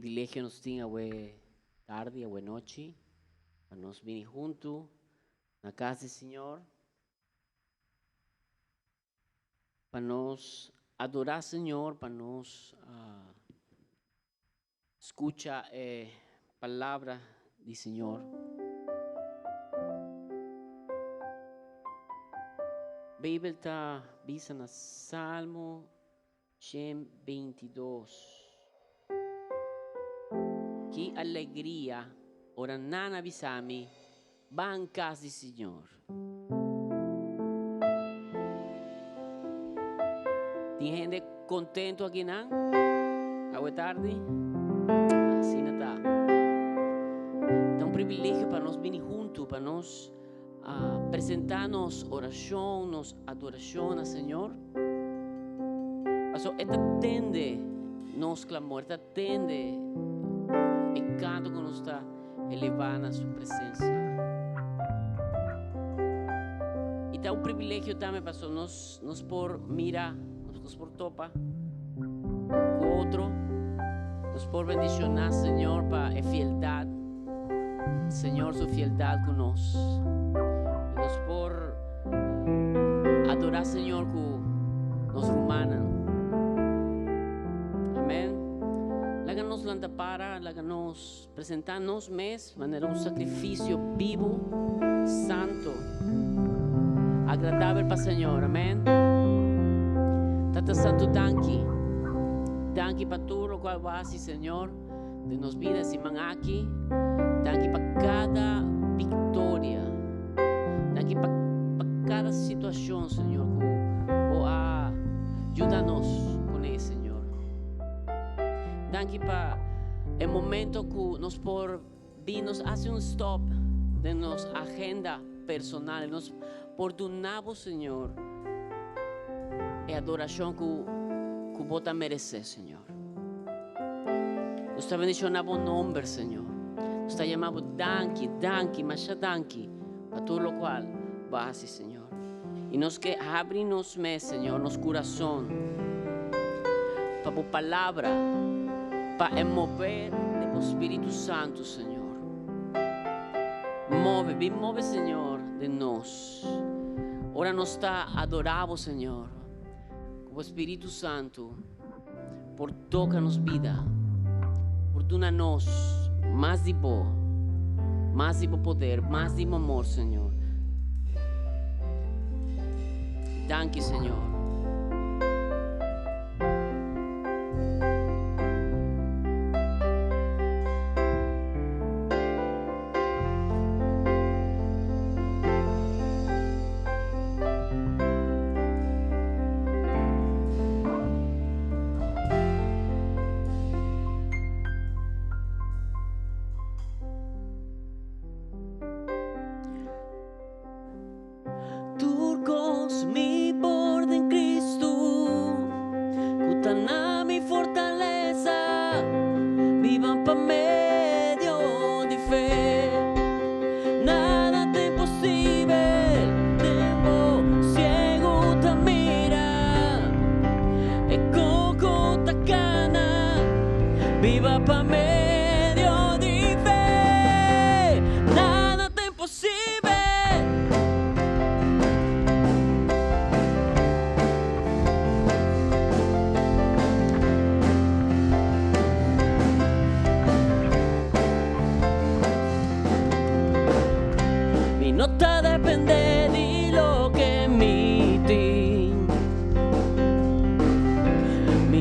privilégio nos tem a tarde, a noite, para nós vir junto na casa do Senhor, para nós adorar o Senhor, para nós escutar a palavra do Senhor. A Bíblia está vista no Salmo 122. Que alegria, ora nana bisami, bancas do Senhor. Tem gente contento aqui, não? Boa tarde. Assim não está. É um privilégio para nós vir juntos, para nós apresentar-nos oração, nos adoração ao Senhor. Mas Ele atende nos clamor, Ele atende o canto que nos está elevando a sua presença. E é um privilégio também, pastor, nos por mirar, nos por topa com outro, nos por bendicionar, Senhor, para a fieldade, Senhor, sua fieldade conosco. E nos por adorar, Senhor, com nos romanos. Amém. Laga-nos lanta para, laga-nos apresentar-nos mesmos, maneira sacrifício vivo, santo, agradável para o Senhor. Amém. Tata Santo, danke para tudo o qual vai, Senhor, de nos vidas e aqui. Danke para cada vitória. Danke para cada situação, Senhor, que ajuda-nos com isso, Senhor. Danke para o momento que nos por vir, nos hace um stop de nossa agenda personal, nos por donar, Senhor, a adoração que você merece, Senhor. Nos está bendicionando o nome, Senhor. Nos está chamando danke, mas danke para tudo o qual vas, Senhor. E nos que abre-nos, Senhor, nos coração para a palavra, para mover do Espírito Santo, Senhor. Move, Senhor, de nós. Ora nos está adorando, Senhor. O Espírito Santo, por toca-nos vida, por dar-nos mais de bom, mais de poder, mais de amor, Senhor. Danke, Senhor.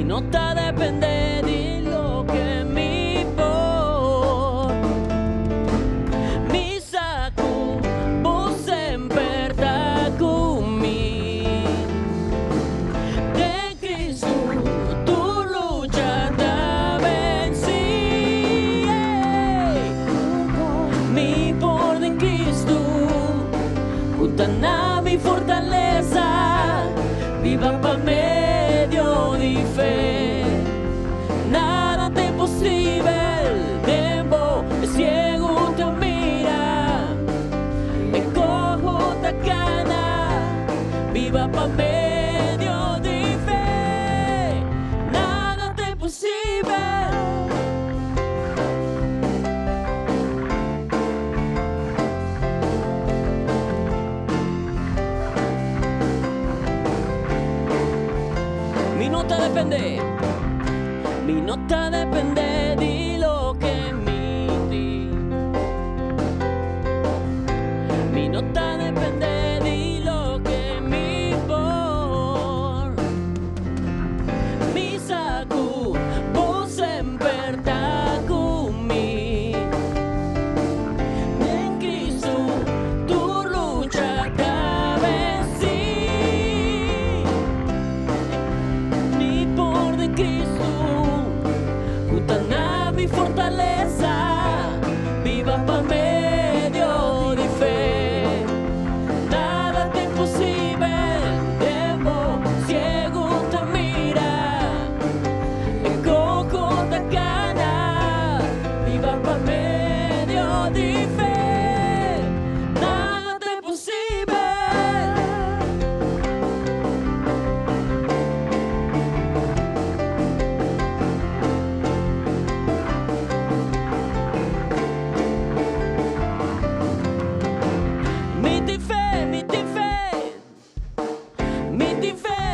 No te depende de lo que me mi fortaleza, viva per me, Dio di fede. Nada te impossibile, devo ciego te mira, e coco te cana, viva per me, Dio di fede. Nada te impossibile. Mitt i fe, tempo. Mitt i fe,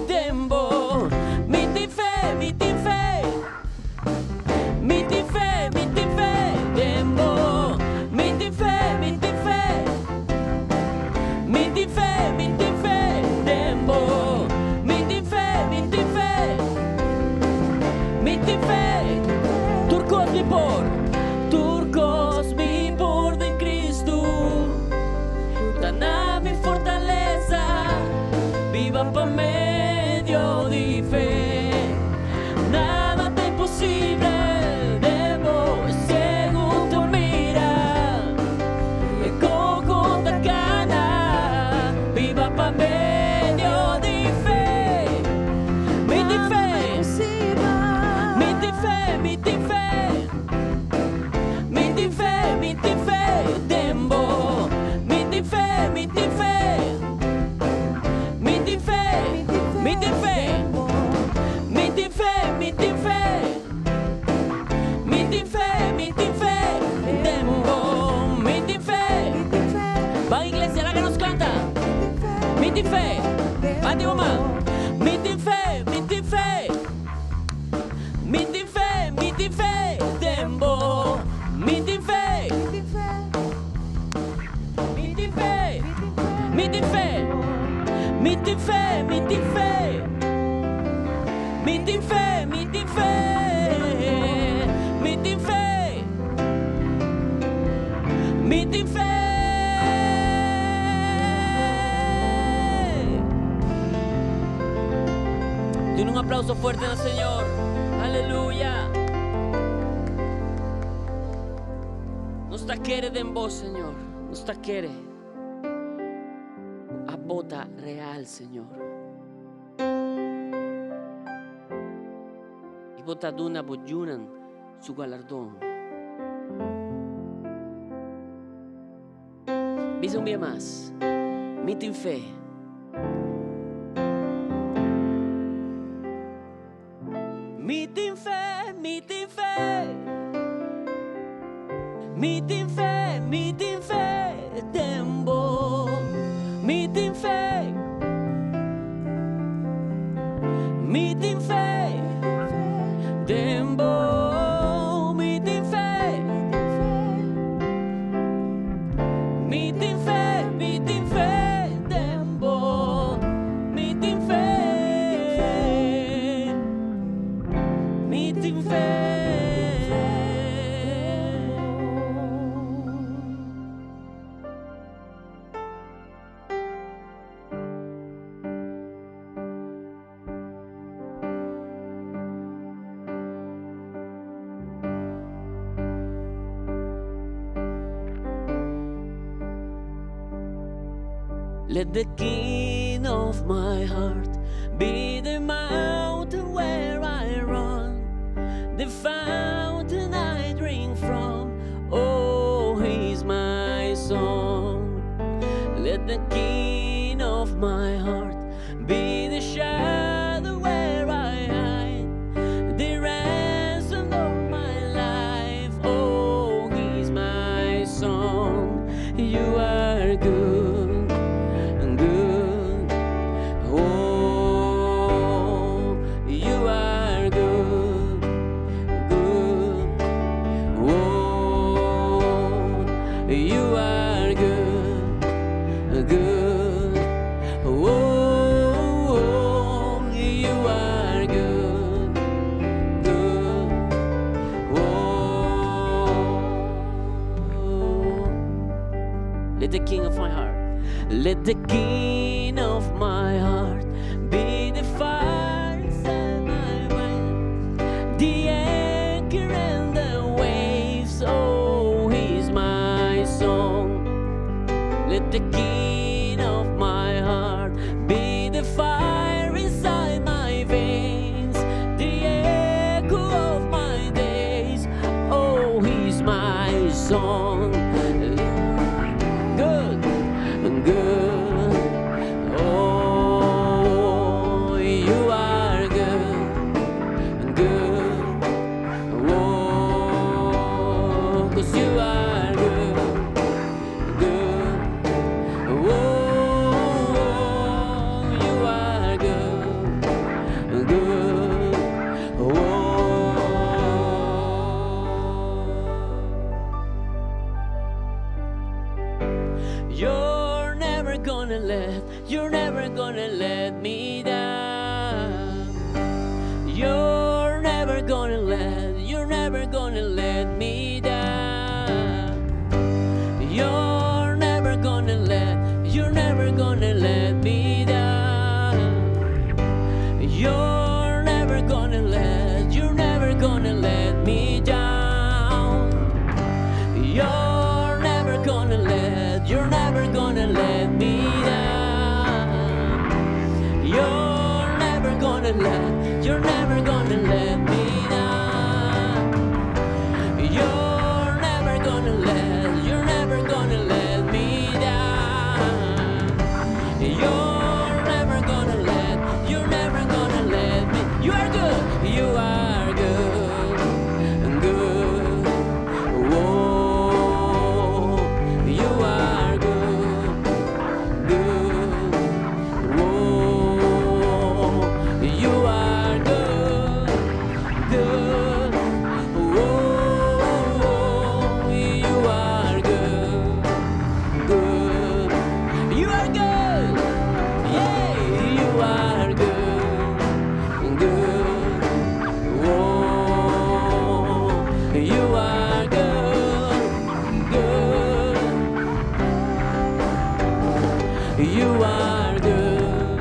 tempo. Mitt i fe, tempo. Mitt i fe, turcos mi por de Cristo. Dana mi fortaleza, viva per me, Dio di fe. Nada te impossibile, devo ciego te mira, e coco te cana, viva per me, Dio di fe. Mitt i fe, mitt i fe, mitt i fe, mitt i fe, tempo. Mitt i fe, mitt i fe, mitt i fe, mitt i fe, mitt i fe, mitt i fe, mitt i fe, mitt i fe, tempo. Mitt i fe. Va iglesia, la que nos canta. Mitt i fe. Vate mamá. Mitt i fe, mitt i fe, mitt i fe, mitt i fe, tempo. Mitt i fe. Mitt i fe, mitt i fe, mitt i fe, mitt i fe, mitt i fe, mitt i fe, mitt i fe, mitt i fe. Tiene un aplauso fuerte al Señor. Aleluya. Nos taquere en vos, Señor. Nos taquere. A bota real, Señor. Y bota duna bojunan su galardón. Dice un día más. Mitt i fe. Mitt i fe, mitt i fe. Mitt i fe, tempo. Mitt i fe, mitt i fe, tempo. Mitt i fe, mitt i fe, mitt i fe, tempo. Mitt i fe, mitt i fe. Let the king of my heart be the mountain where I run, the fountain I drink from. Oh, he's my song. Let the king of my heart be the shadow where I hide, the ransom of my life. Oh, he's my song. You are good. You are good, good. Oh, you are good, good. Oh, let the king of my heart, let the king of my heart be the fire inside my way, the anchor the king of my heart, be the fire inside my veins, the echo of my days. Oh, he's my song. Good, good. Oh, you are good, good. Oh, 'cause you are good, good. Oh, you are good, good. Oh, you're never gonna let me down. You're never gonna let me down. You're never gonna let me down. You're never gonna let me down. You're never gonna let me down. You're never gonna let me down. You're never gonna let me down. You're never gonna let me. You are good. You are good. Good. Whoa. You are good. Good. Whoa. You are good. Good. Whoa. You are good. Good. You are good. Yeah, you are good. Good. Whoa. You are good. Good. You are good.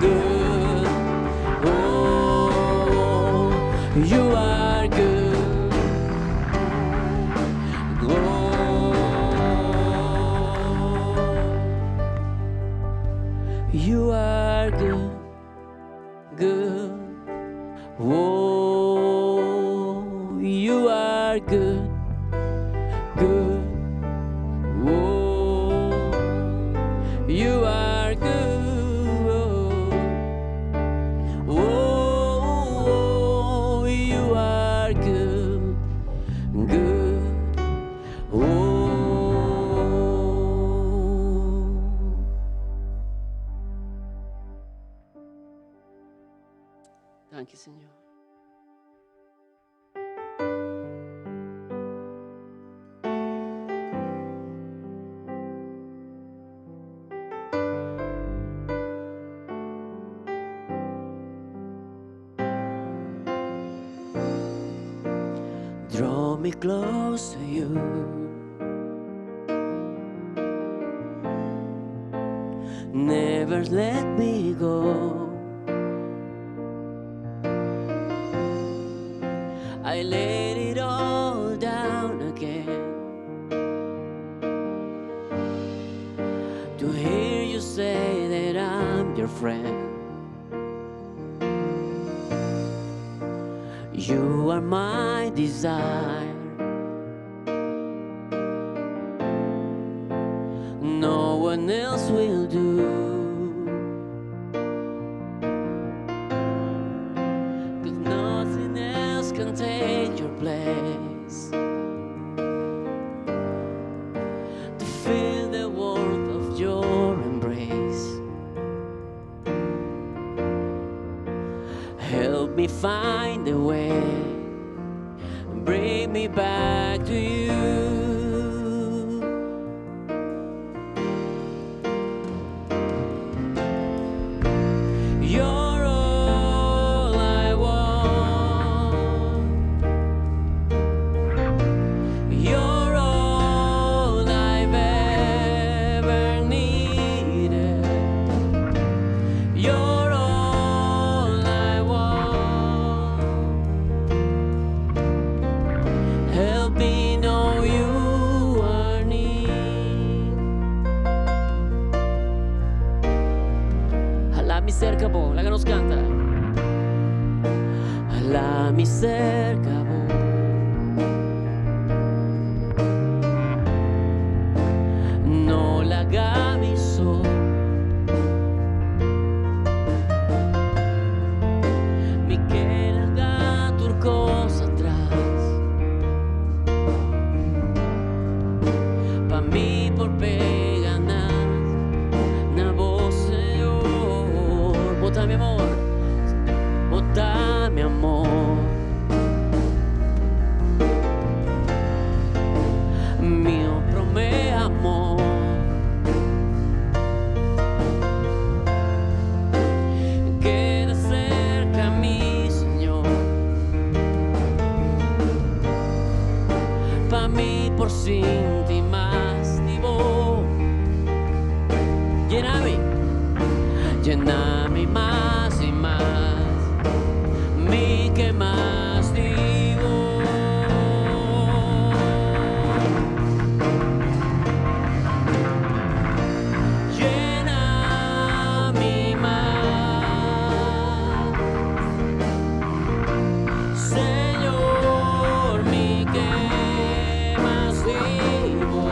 Good. Oh, you are good. Oh, you are good. Good. Whoa, you are good. Good. Whoa, you are good. Whoa, you are good. Good. Whoa. Thank you, Señor. Draw me close to you. Never let me go. I laid it all down again to hear you say that I'm your friend. You are my desire. No one else will do. 'Cause nothing else can take your place. To feel the warmth of your embrace. Help me find a way. Bring me back to you. You're all I want. You're all I've ever needed. You're all I want. Help acabó, la que nos canta. La miseria acabó. No la gamiso. Mi che la turcosa atrás. Pa' mí por peganas. Na voz, Señor. Bota mi amor. Bota mi amor. Mio prome amor. Queda cerca a mí, Señor. Pa' mí por sin ti más ni vos. Lléname, lléname más y más. Mi que más digo. Llena mi más, Señor, mi que más digo.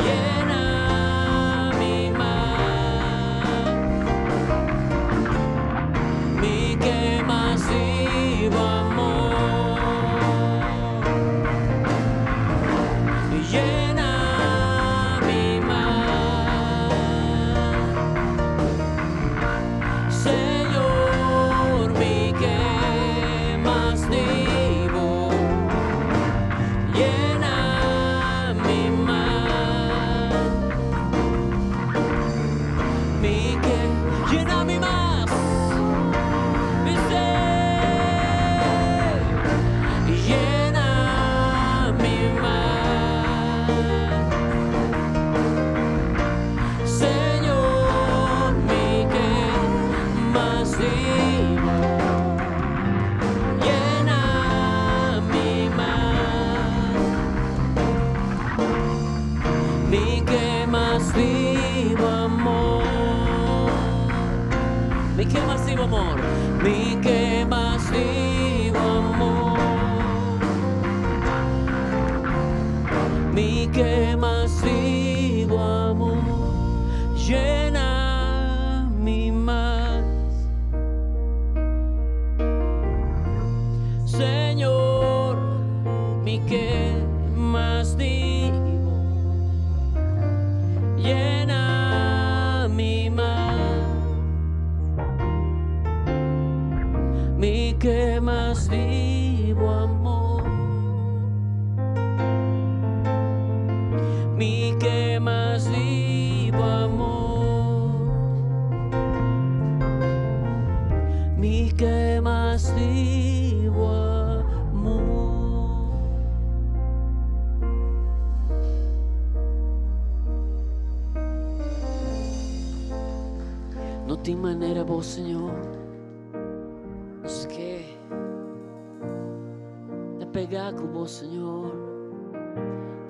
Llena mi más, mi que más digo, amor. Llena mi más, Señor, mi que más digo. Llena mi más, mi que llena mi más, mi ser. Llena mi más, Señor, mi que más digo. Llena mi más, mi que más digo, amor. Mi que más digo, amor. Mi que más digo, amor. Mi que más digo, amor. Llena mi más, Señor, mi que más digo. Llena mi más, mi que más digo, amor. Mi que más digo, amor. Mi que más digo, amor. No tem maneira, vos, Senhor, que de pegar com vos, Senhor,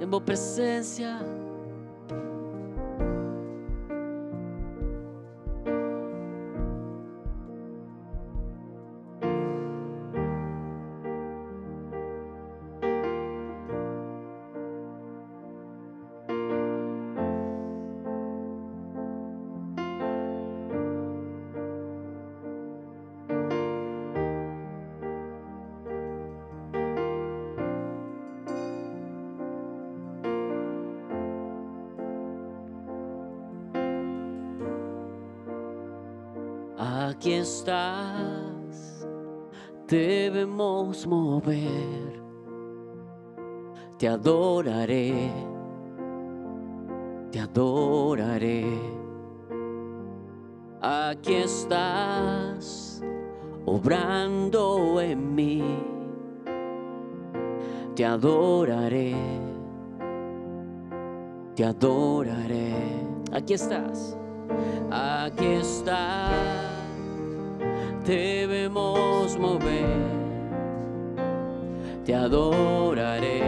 em boa presença. Aquí estás, debemos mover, te adoraré, te adoraré. Aquí estás, obrando en mí, te adoraré, te adoraré. Aquí estás, aquí estás, debemos mover, te adoraré,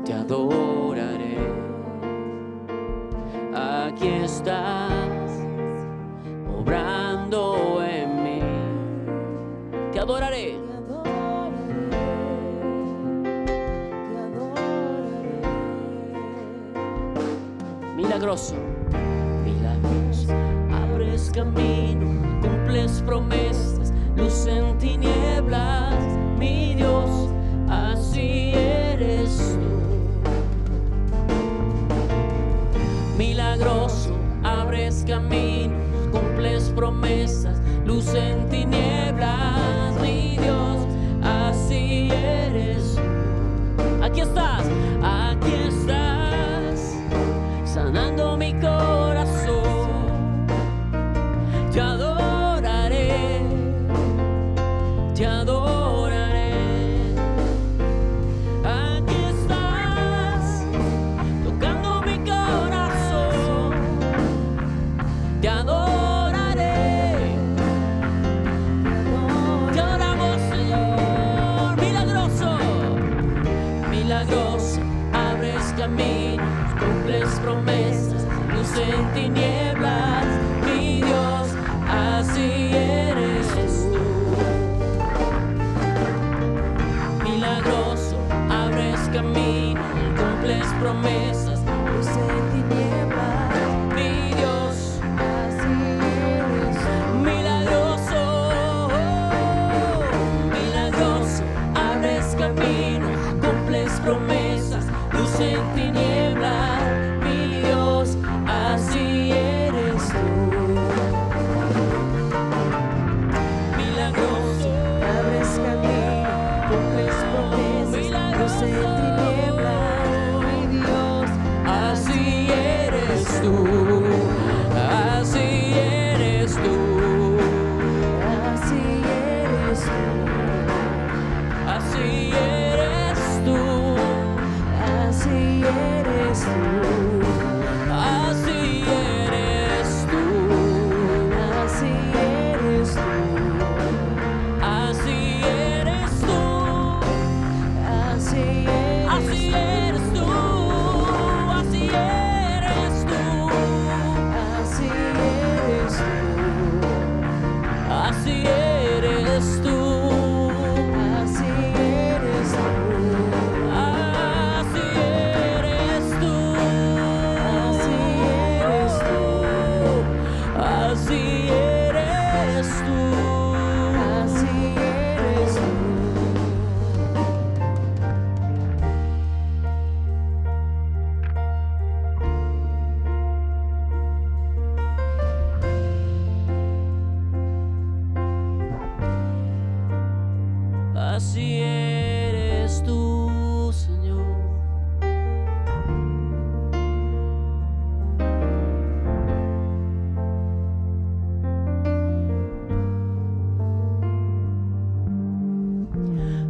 te adoraré. Aquí estás, obrando en mí. Te adoraré. Milagroso, milagroso, abres camino, cumples promesas, luz en tinieblas, mi Dios, así eres tú. Milagroso, abres camino, cumples promesas, luz en tinieblas, mi Dios, así eres tú. Aquí estás, sanando mi corazón. Te adoraré, te adoraré. Aquí estás, tocando mi corazón. Te adoraré, te adoramos, Señor. Milagroso, milagroso, abres caminos, cumples promesas, luz en tinieblas, mi Dios, así eres tú. Milagroso, abres camino, cumples promesas, luz en tinieblas, mi Dios, así eres tú. Milagroso, milagroso, abres camino, cumples promesas, luz en tinieblas, mi Dios, así eres tú. Milagroso, abres camino, cumples promesas, luz en tinieblas, mi Dios, así eres tú. Así eres tú. Así eres tú. Así eres tú. Así eres tú, así eres tú, así eres tú, así eres tú, así eres tú, así eres tú, así eres tú, así eres tú. Así eres tú, Señor.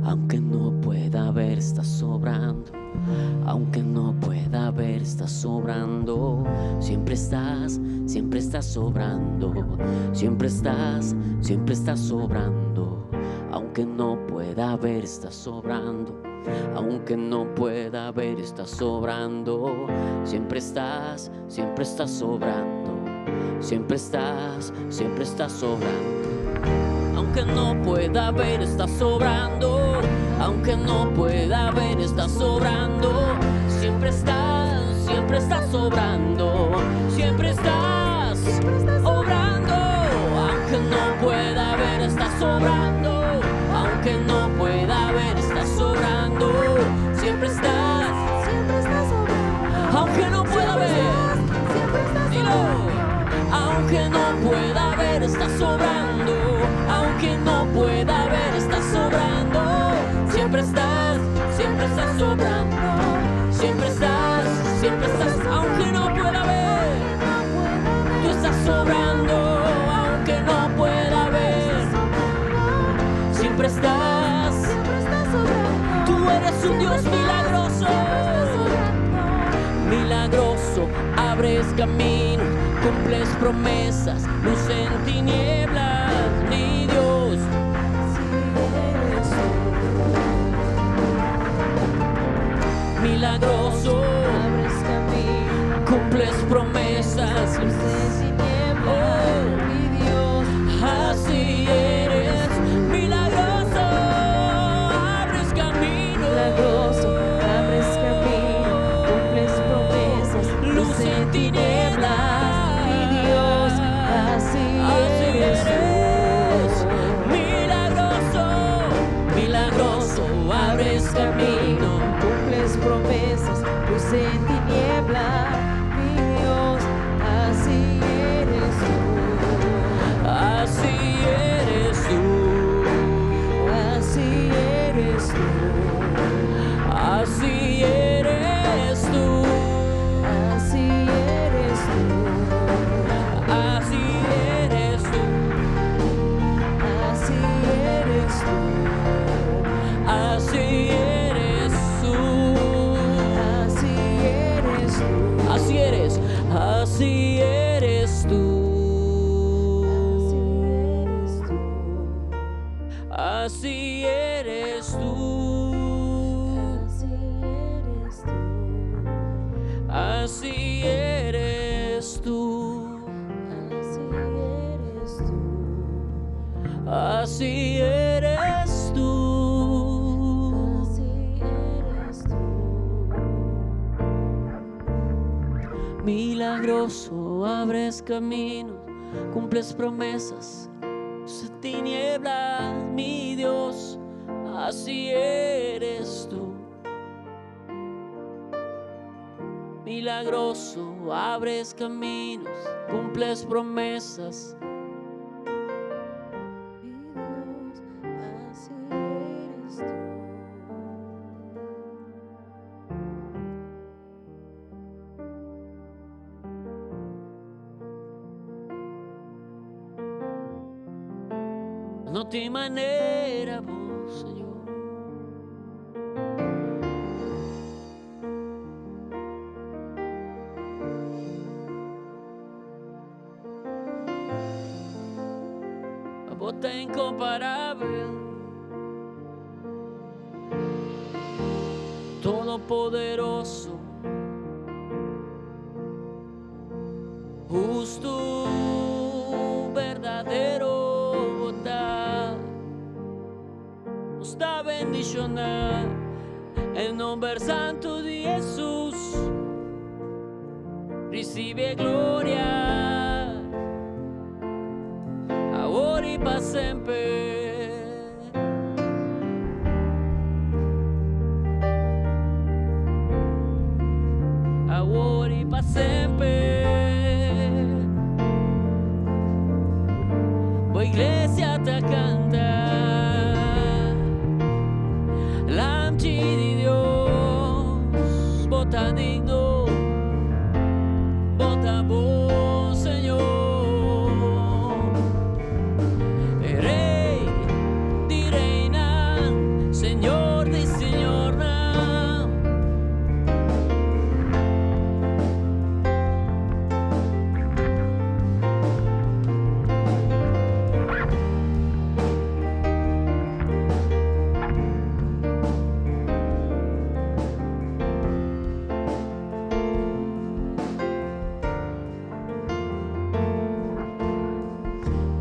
Aunque no pueda ver, estás sobrando. Aunque no pueda ver, estás sobrando. Siempre estás sobrando. Siempre estás sobrando. Aunque no pueda ver, estás sobrando. Aunque no pueda ver, estás sobrando. Siempre estás sobrando. Siempre estás sobrando. Aunque no pueda ver, estás sobrando. Aunque no pueda ver, estás sobrando. Siempre estás sobrando. Siempre estás obrando. Aunque no pueda ver, estás sobrando. Aunque no pueda ver, estás sobrando. Siempre estás sobrando. Aunque no pueda ver, dilo. Aunque no pueda ver, estás sobrando. Aunque no pueda ver, estás sobrando. Siempre estás sobrando. Siempre estás, aunque no pueda ver, tú estás sobrando. Aunque no pueda ver, siempre estás. Tú eres un Dios milagroso. Milagroso, abres camino, cumples promesas, luz en tinieblas, mi Dios. Milagroso, abres camino, cumples promesas, luz en tinieblas, mi Dios. abres camino, cumples promesas, luz en tiniebla, mi Dios, así eres tú. Así eres tú. Así eres tú. Así eres tú. Así eres tú. Así eres tú. Así eres tú. Así eres tú. Así eres tú. Así eres. Así eres tú. Así eres tú. Así eres tú. Así eres tú. Milagroso, abres caminos, cumples promesas, luz en tinieblas, mi Dios, así eres tú. Milagroso, abres caminos, cumples promesas. No tem maneira, bom Senhor. A bota é incomparável, todo-poderoso, justo, verdadeiro. Está bendicionar el nombre santo de Jesús. Recibe gloria ahora y para siempre. Ahora y para siempre. Voy iglesia te canta. Di Dios, bota digno, bota bom Senhor, Rei de reina, Senhor de senhora.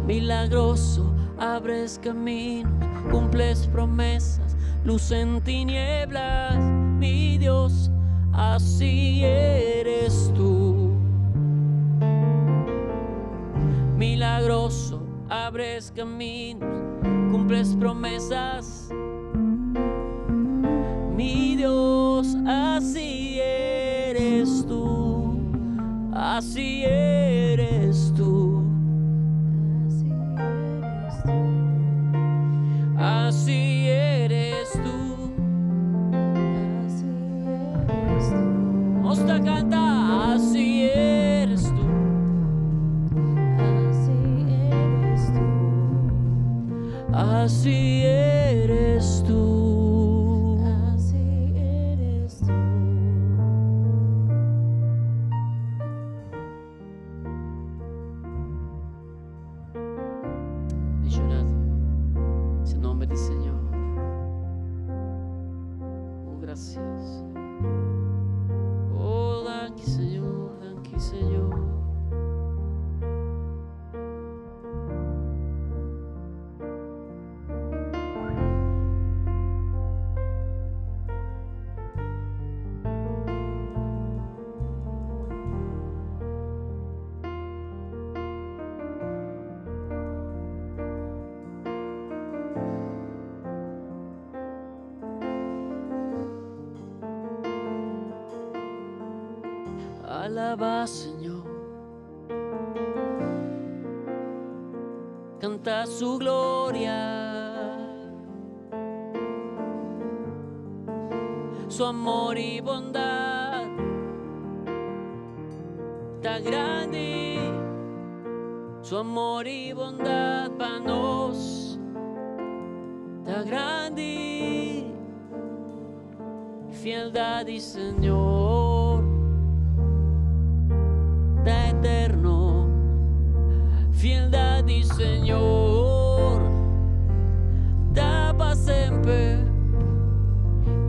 Milagroso, abres caminos, cumples promesas, luz en tinieblas, mi Dios, así eres tú. Milagroso, abres caminos, cumples promesas, mi Dios, así eres tú, así eres tú. Así eres tú. Vamos a cantar. Así eres tú. Así eres tú. Visionado. Esse nome de Senhor. Oh, gracias. Oh, thank you, Senhor. Thank you, Senhor. Alaba, Señor. Canta su gloria, su amor y bondad tan grande, su amor y bondad para nos tan grande, fieldad y Señor da eterno, fieldad y Señor da para siempre,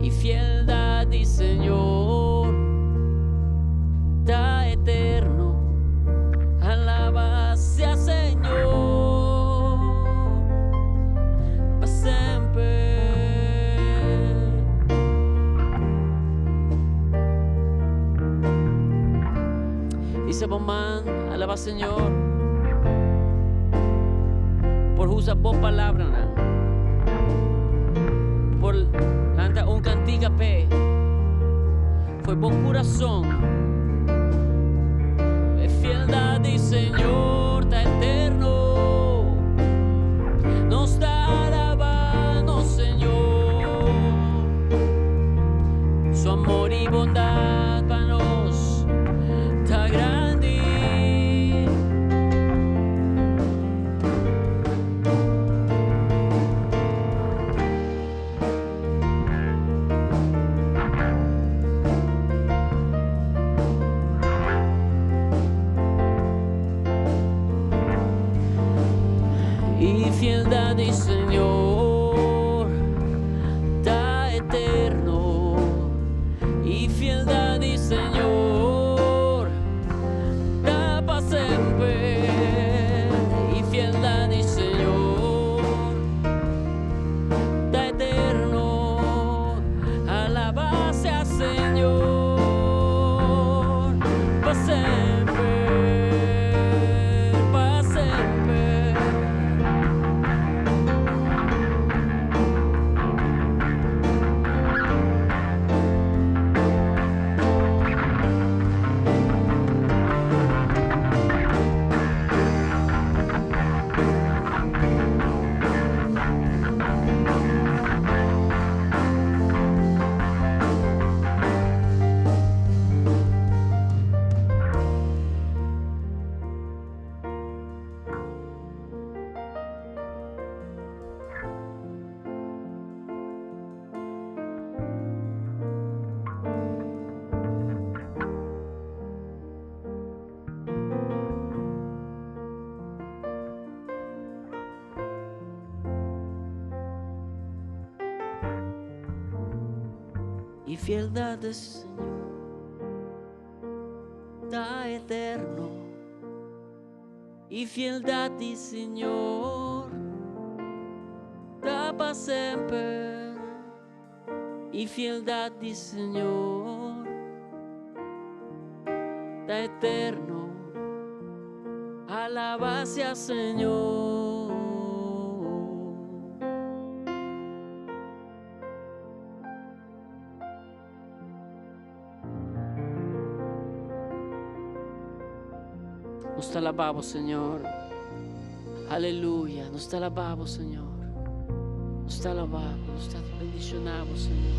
y fieldad y Señor da eterno, alaba sea Señor para siempre. Dice Bomán, alaba Señor por usar por palabra, por cantar un cantiga pe, fue por corazón, es fieldad y Señor está eterno, nos está alabando Señor, su amor y bondad para nos está grande. Y fieldad y Señor da eterno, y fieldad y Señor da para siempre, y fieldad y Señor da eterno, alaba sea Señor para siempre, para siempre. Y fieldad del Señor da eterno, y fieldad del Señor da para siempre, y fieldad del Señor da eterno, alaba sea Señor. Nos te alabamos, Señor. Aleluya. Nos te alabamos, Señor. Nos te alabamos, nos te bendicionamos, Señor.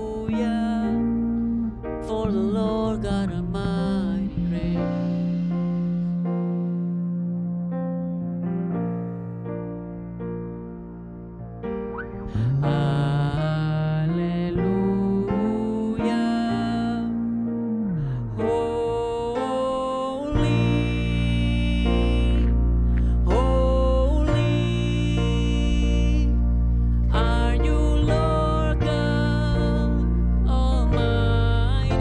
Hallelujah, for the Lord God Almighty reigns. Hallelujah, holy, holy are you, Lord God Almighty.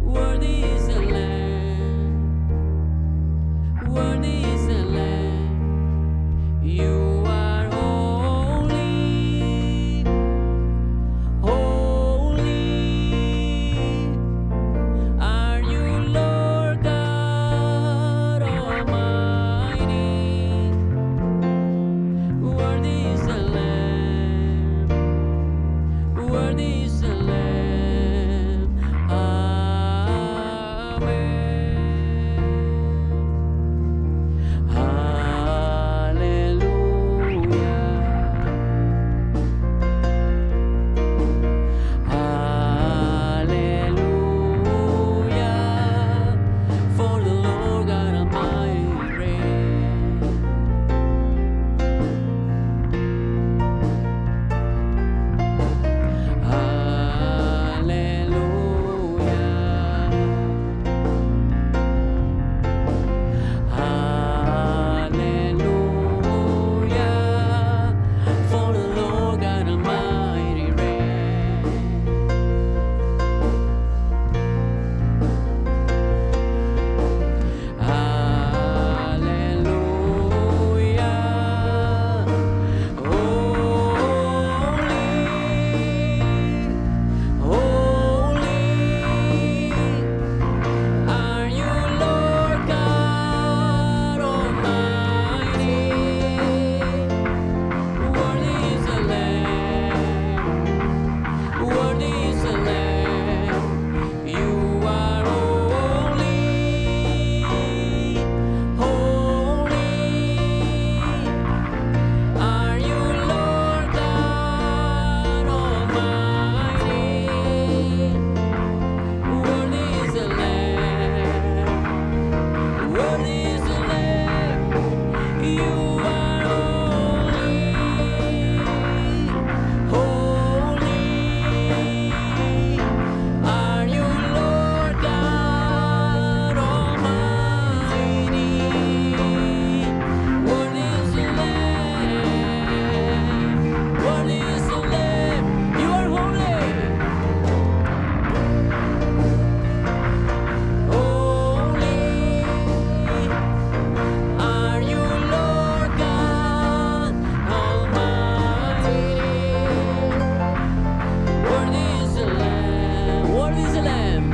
Worthy is the Lamb, worthy is the Lamb. You are holy, holy are you, Lord God Almighty. Worthy is the Lamb, worthy is the Lamb. Amen. Hallelujah, for the Lord God Almighty reigns. Hallelujah, for the Lord God Almighty reigns. Hallelujah, holy, are you, Lord God Almighty. Worthy is the Lamb, worthy is the Lamb. You are holy, holy are you, Lord God Almighty. Worthy is the Lamb, worthy is the Lamb. You are holy, holy are you, Lord God Almighty. Worthy is the Lamb, worthy is the Lamb. You are holy, holy are you, Lord God Almighty. Worthy is the Lamb, worthy is the Lamb,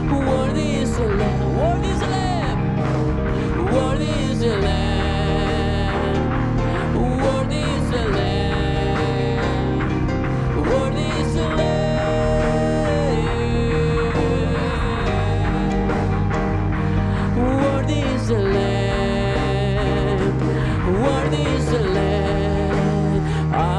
worthy is the Lamb, worthy is the Lamb, worthy is the Lamb, worthy is the Lamb, worthy is the Lamb. Worthy is the Lamb, worthy is the Lamb. Amen.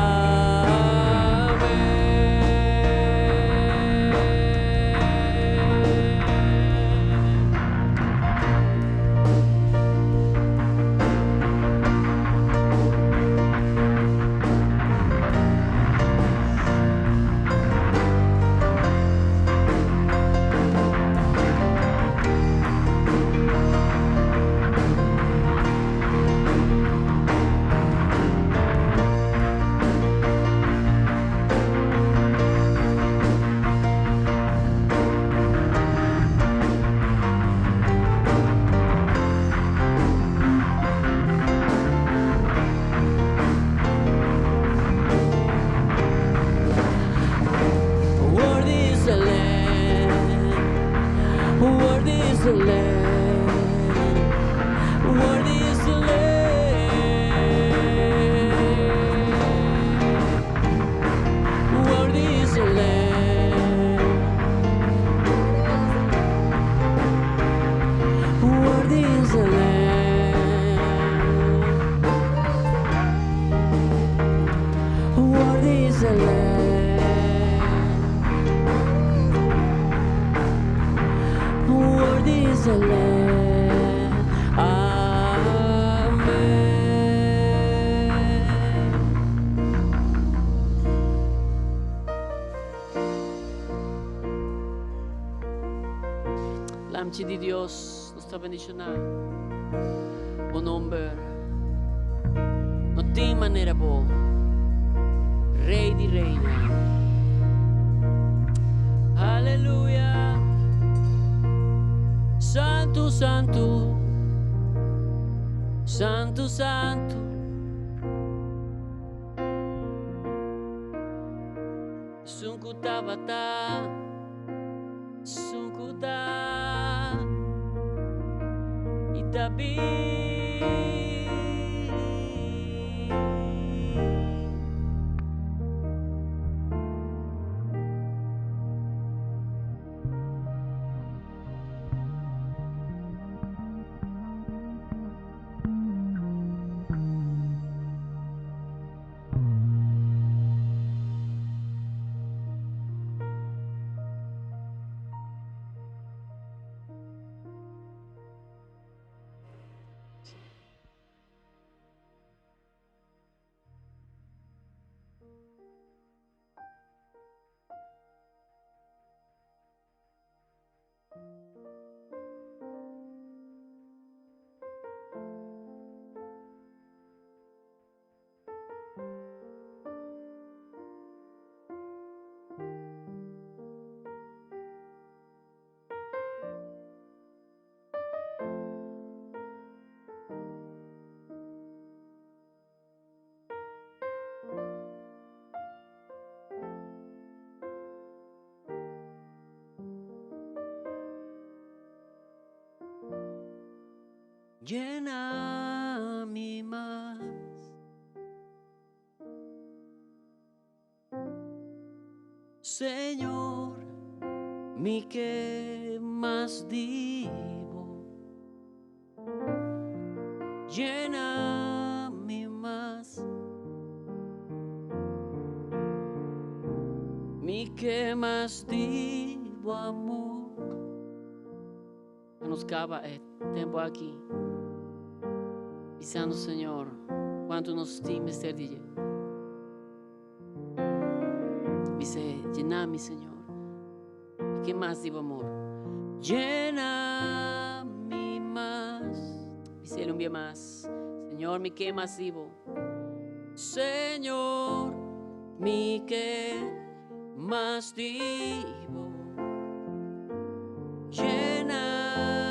Lamb. Worthy is the Lamb. Amen. L'amci di Dios nos está bendicionando. O nombre non tem maneira boa. Rei di reina. Alleluia. Santo, santo. Santo, santo. Sunkuta bata. Sunkuta. Itabi. Lléname más. Señor, mi que más digo. Lléname más. Mi que más digo, amor. Nos acaba el tempo aqui. Pensando, Senhor, quanto nos estima ser DJ. Dice, llename, Senhor. ¿Y qué más digo, amor? Lléname más. Dice él un día más. Señor, mi que más digo. Señor, mi que más digo. Lléname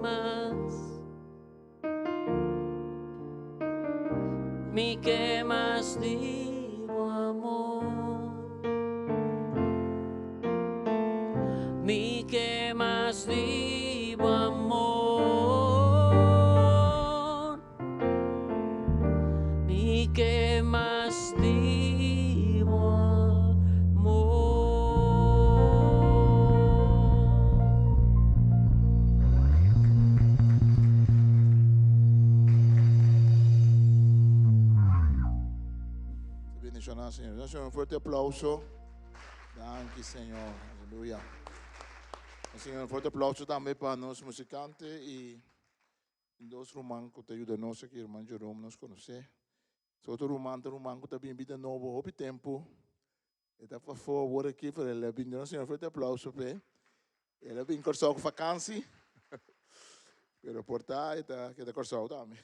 más. Mi que más digo, amor. Mi que más digo, amor. Mi que más digo, amor. Bendicionar, Señor. Dá um forte aplauso. Danke, Senhor. Aleluia. Senhor, um forte aplauso também para nós musicantes e dos romanos que te ajudam nós aqui, irmão Jerome, nos conhecer. Se outro romano que também invita novo, houve tempo. Ele está favor aqui para ele. Bendicionar, Senhor, forte aplauso para ele. Ele vem cursar com vacância. Pero por tá, está que está cursando também.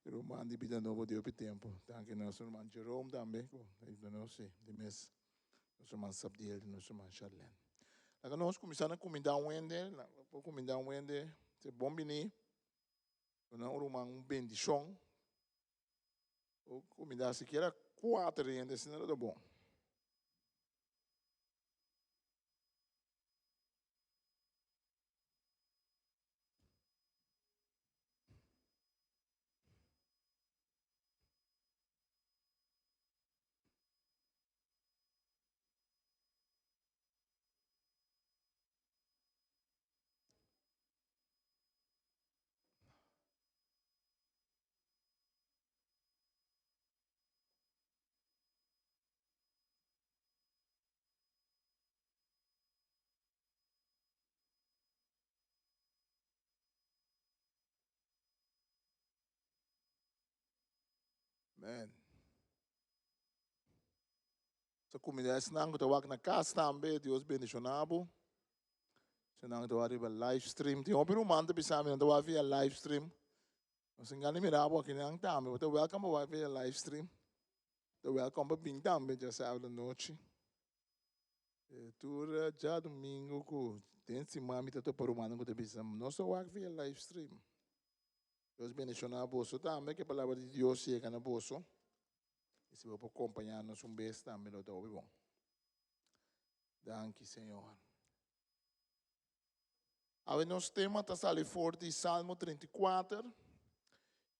Romano invita novo de houve tempo. Danke, nosso irmão Jerome também. Ele não sei, de mês. Nosso irmão Sabdiel, nosso irmão Charlene. Agora nós começamos a comendar um ende, vou comendar um ende, se bom bini, não uma bendição, ou comendar se quer 4 ende, se não é bom. Amen. Sa comunidade senang kita wak na casa também, Deus bendicionado. Senang kita wari live stream. Ti opi rumah tapi sami kita wari via live stream. Singani mirabo aqui nang também. Kita welcome wari via live stream. Kita welcome para bing também já sábado à noite. Tura já domingo ku tem si mami tato para rumah kita bisa. Nosso wak via live stream. Deus bendicionado bolso também que a palavra de Deus chega na bolso. E se você acompanhar-nos vez também, lo dou bom. Danke, Senhor. Agora, nosso tema está salindo forte em Salmo 34.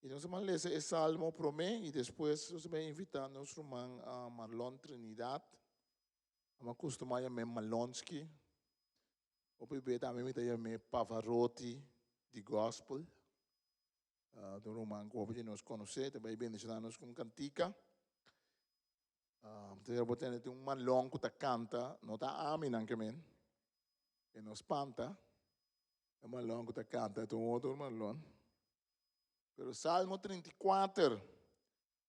E nós vamos ler esse Salmo para mim. E depois nós vamos invitar nosso irmão Marlon Trinidad. Vamos acostumar a chamar Malonski. Ou também vamos chamar Pavarotti de Gospel. Do irmão que nós conhecemos. Também bendicionar-nos com cantica. Então, você tem Marlon que canta, não está amin ang kemen, e não espanta, é Marlon que canta, é um outro Marlon. Pero Salmo 34,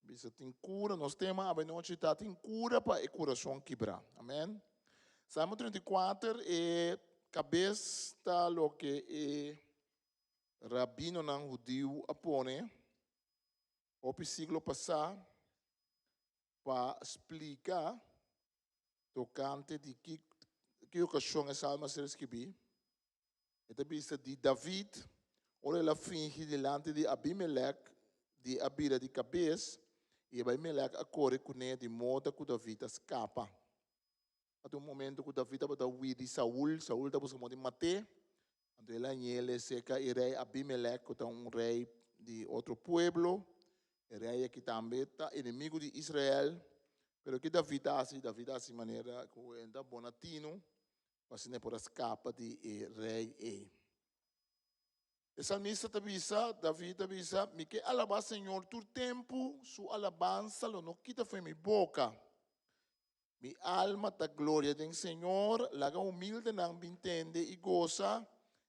bisa tem cura, nós temos a noite está tem cura para o coração quebrar, amém? Salmo 34 é cabeça lo que é rabino não judeu apone, o siglo passado, para explicar tocante de que ocasião é Salmo ser escrito. Esta vista de David, ora ela finge delante de Abimelech, de Abira de cabeça, e Abimelech acorre com ele de modo que David escapa. Até um momento que David estava ouvindo de Saul estava buscando matar, então ele seca o rei Abimelech, que é um rei de outro pueblo, o rei que também é inimigo de Israel, pero que David assim maneira que anda bonatino, mas não por escapa de rei. O salmista avisa, David avisa, me que alabar Senhor tu tempo, su alabanza lo no quita foi mi boca. Mi alma da glória do Senhor, laga humilde não me entende e goza,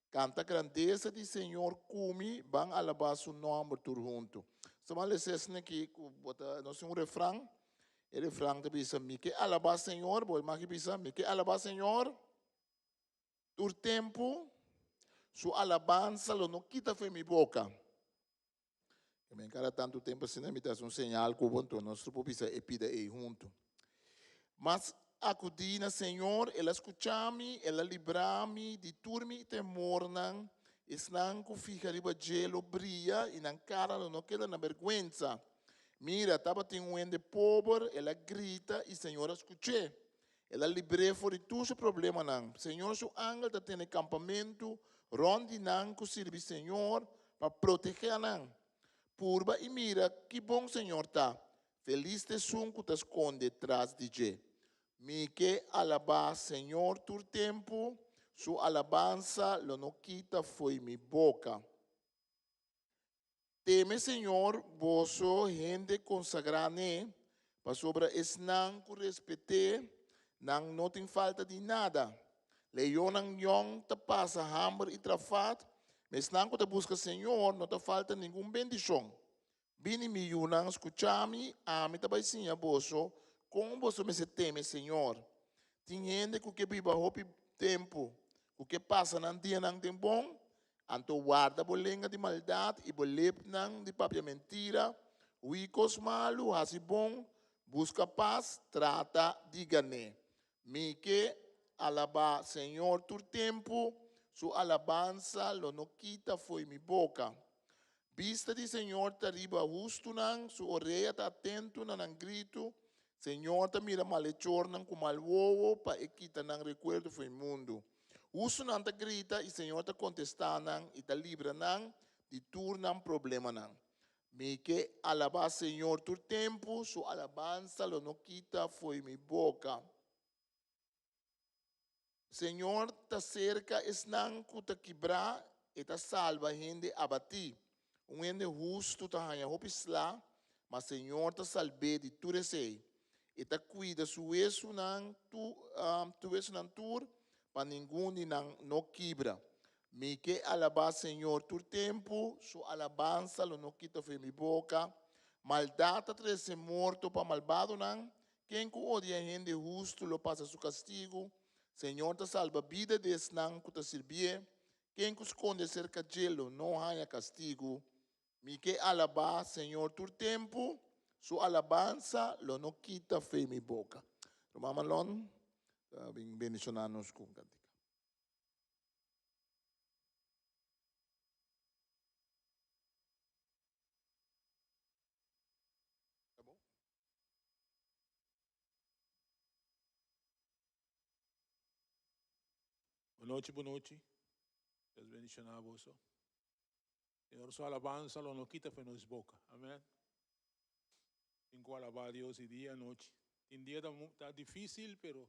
canta a grandeza do Senhor, come, van alabar su nome tur junto. Sama leses aqui, nós temos refrão, o refrão diz, me que alabar Senhor, boi mais que diz, me que alabar Senhor, tu tempo, sua alabança, lo não quita foi minha boca. Eu me encaro tanto tempo assim, me dá sinal que o bom nosso povo precisa epida aí junto. Mas acudina Senhor, ela escuta-me, ela livra-me de turma e temor, não. Esnanco fica riba gelo brilha e na cara não queda na vergüenza. Mira, estava tem um ende pobre, ela grita e Senhor escute. Ela libre fora de todo o problema não. Senhor, seu anjo está tendo acampamento, ronde não que serve Senhor para proteger não. Purba e mira, que bom Senhor tá. Feliz te som que te esconde atrás de je. Me que alabar Senhor tu tempo. Su alabanza lo no quita foi mi boca. Teme, Senhor, vosso gente consagrane, para sobre esnan que respete, não tem falta de nada. Leão não yong te passa hambre e trafat, mas não que te busca Senhor, não te falta nenhum bendição. Bini mi yunang escuchami, ami tabay sinya vosso, como vosso me se teme, Senhor. Tinhende que viva hopi tempo. O que passa não dia não tem bom, anto guarda bolenga de maldade e bolep não de papia mentira, uicos malo, assim bom, busca paz, trata de gané. Me que alabar Senhor tu tempo, su alabanza lo no quita foi mi boca. Vista de Senhor ta riba justo não, su orelha ta atento não grito, Senhor ta mira malhechor não com malwowo, pa equita não recuerdo foi mundo. Uso não te grita e Senhor te contesta não e te livra não de turnar problema não. Me que alabar Senhor tu tempo, su alabanza lo no quita foi mi boca. Senhor te cerca es não que te quebra e te salva gente abati. Gente justo te hanha hopisla, mas Senhor te salve de tu receio. E te cuida su eso não tu eso não tur para ninguém não quebra. Me que alabar Senhor tu tempo, su alabanza lo no quita foi mi boca. Maldad trece morto para malvado nan. Quem que odia gente justo lo pasa su castigo. Senhor te salva vida des nan que te servir. Quem que esconde cerca gelo não haya castigo. Mi que alabar, Senhor, tu tempo, su alabanza lo no quita fe mi boca. Romamalon, bendicionanos com cantica. Boa noite. Deus bendicionar vos. Senhor, sua alabança não quita fe nos boca. Amém. Tenho que alabar a Deus dia e noite. Tem dia está difícil, pero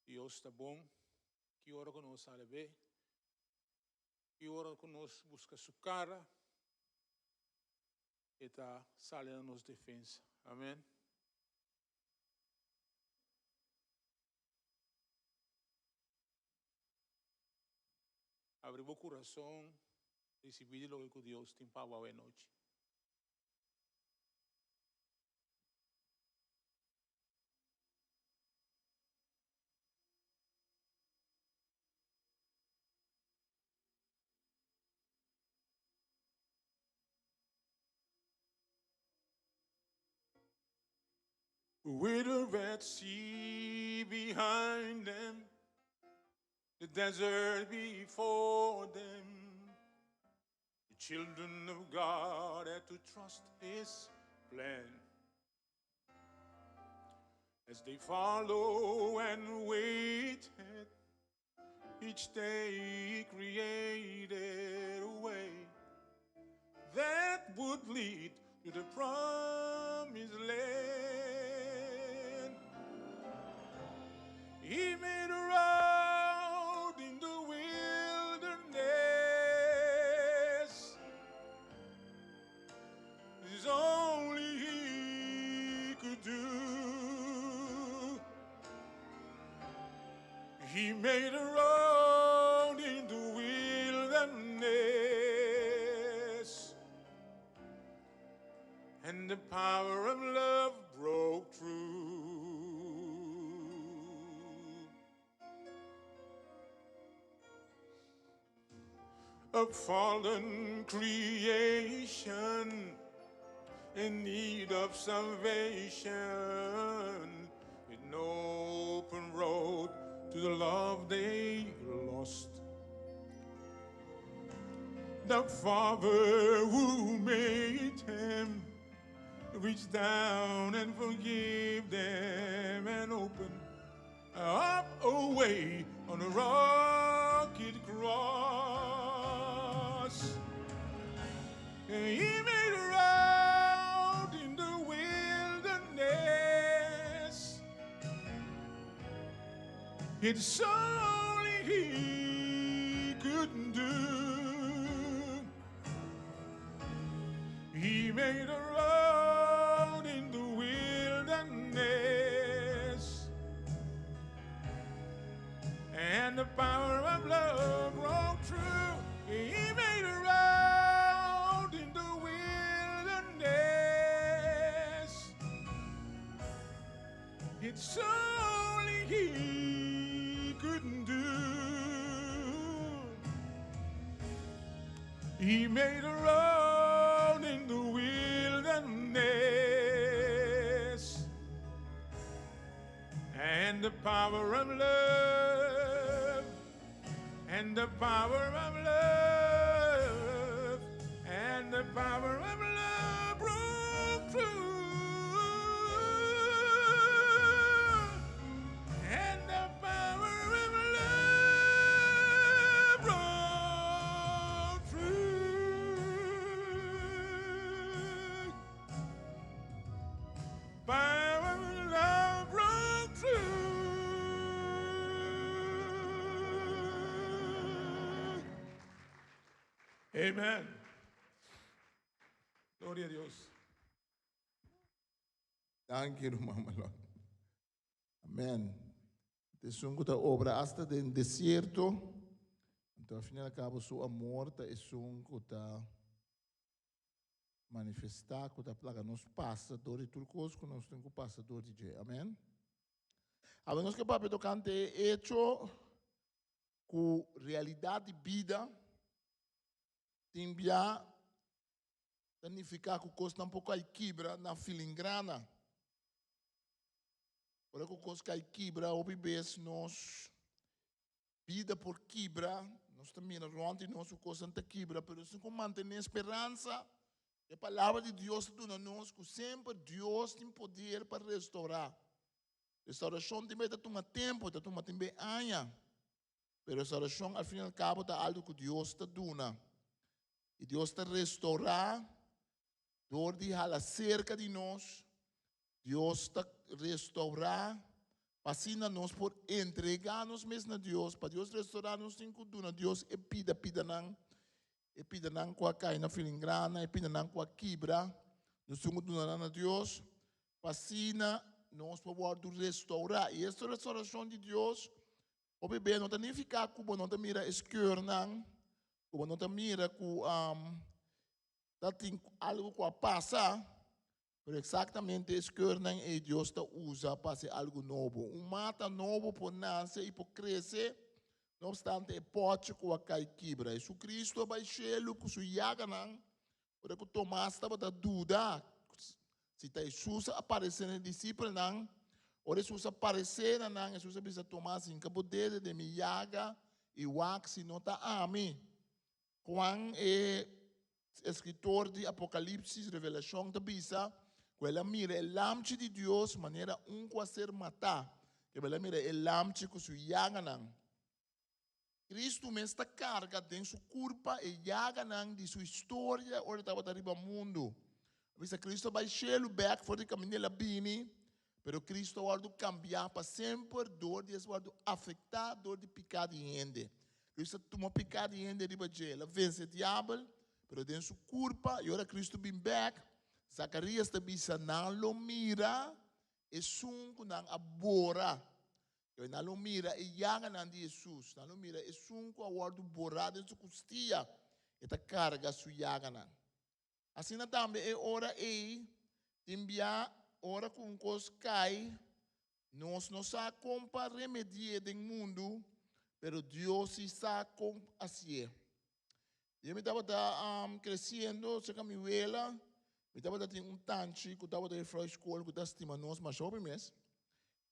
Deus está bom. Que hora que nós sale bem. Que hora que nós busca sua cara. E está saindo nos defesa. Amém. Abre o coração, recibir o que Deus tem para a noite. With the Red Sea behind them, the desert before them, the children of God had to trust His plan. As they follow and waited, each day He created a way that would lead to the promised land. He made a road in the wilderness. It's only He could do. He made a road in the wilderness. And the power of love broke through. A fallen creation in need of salvation, with no open road to the love they lost. The Father who made them reach down and forgive them and open up a way on a rugged cross. He made a road in the wilderness. It's only He could do. He made a road in the wilderness, and the power of love broke through. He made a road in the wilderness. It's only He couldn't do. He made a road in the wilderness, and the power of love, and the power of love, and the power of love broke through, and the power of love broke through. Power of love broke through. Amen. Gloria a Dios. Thank you, Mama Lord. Amén. Es una obra hasta del desierto. Entonces, al fin y al cabo, su amor es un manifestar que a plaga nos passa dor e tudo coisa que nós temos que passar dor de dia. Amém? A nós que papai tocante hecho com realidade de vida timbia significa que o coisa um pouco aí quebra na filingrana. Por que o coisa que aí quebra, o bebê nós vida por quebra, nós também ontem nós o coisa não quebra, mas nós mantém a esperança. A palavra de Deus dá nós que sempre Deus tem poder para restaurar. Restauração também toma tempo, toma também anos. Mas restauração, ao fim e ao cabo, é algo que Deus está dando. E Deus está restaurar, dor de hala cerca de nós. Deus está restaurar, para nós por entregar-nos mesmo a Deus. Para Deus restaurar-nos, tem que dar. Deus é pida não. E pida não com a caína filingrana, e pida não com a quebra. Nós temos que dar a Deus. Para nós podemos restaurar. E esta restauração de Deus, o bebê não tem nem ficar como não tem mira escuro não, como não tem mira com tem algo que passa, mas exatamente escuro não é Deus que usa para ser algo novo. Mata novo por nascer e por crescer, não obstante pode com a cai quebra. Jesus Cristo vai cheio com sua yaga não, por que Tomás estava da dúvida. Se está Jesus aparecendo em discípulo, não. Ou Jesus aparecer, não. Jesus precisa tomar assim, que poder de minha yaga e wax, se não está a mim. Quando é escritor de Apocalipse, Revelação, da Bisa, quando ela mira o lampe de Deus, maneira a ser matar. Que ela mira o lampe com sua yaga, não. Cristo mesmo está carga de sua culpa e yaga, não, de sua história, ou estava arriba ao mundo. Visa Cristo vai cheio back for the caminho la bini, pero Cristo vai cambiar para sempre dor de vai afetar dor de pecado e ende. Cristo toma pecado e ende riba jela, vence o diabo, pero den sua culpa e ora Cristo bem back. Zacarias te bisa não lo mira e sunco não abora. Eu não lo mira e yaga não de Jesus, não lo mira e sunco a word borado em sua costia, e ta carga sua yaga não. Assim também é hora aí, timbia hora com os cai, nós não sabemos como remediar do mundo, mas Deus sabe como assim. Eu me estava crescendo, se que me ela, me estava tendo tanque, que estava da escola, que estava estimando nós, mas shopping mesmo.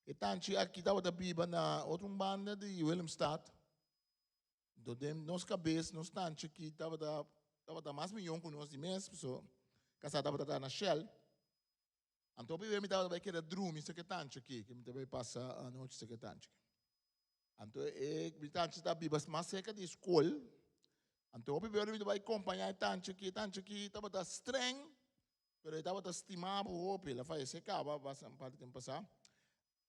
E tanque aqui estava da Biba na outra banda de Williamstad. Do nós cabeça, nós tanque aqui estava da mais milhão com nós de mês, pessoal. Casada estava na Shell. Então, eu me estava que era drum, isso que tanque aqui, que me estava passar a noite, isso que tanque. Então, me tanque da Biba, mas seca de escola. Então, eu me estava acompanhar tanque aqui estava da streng, mas estava da estimado, ela faz secava, bastante tempo passar.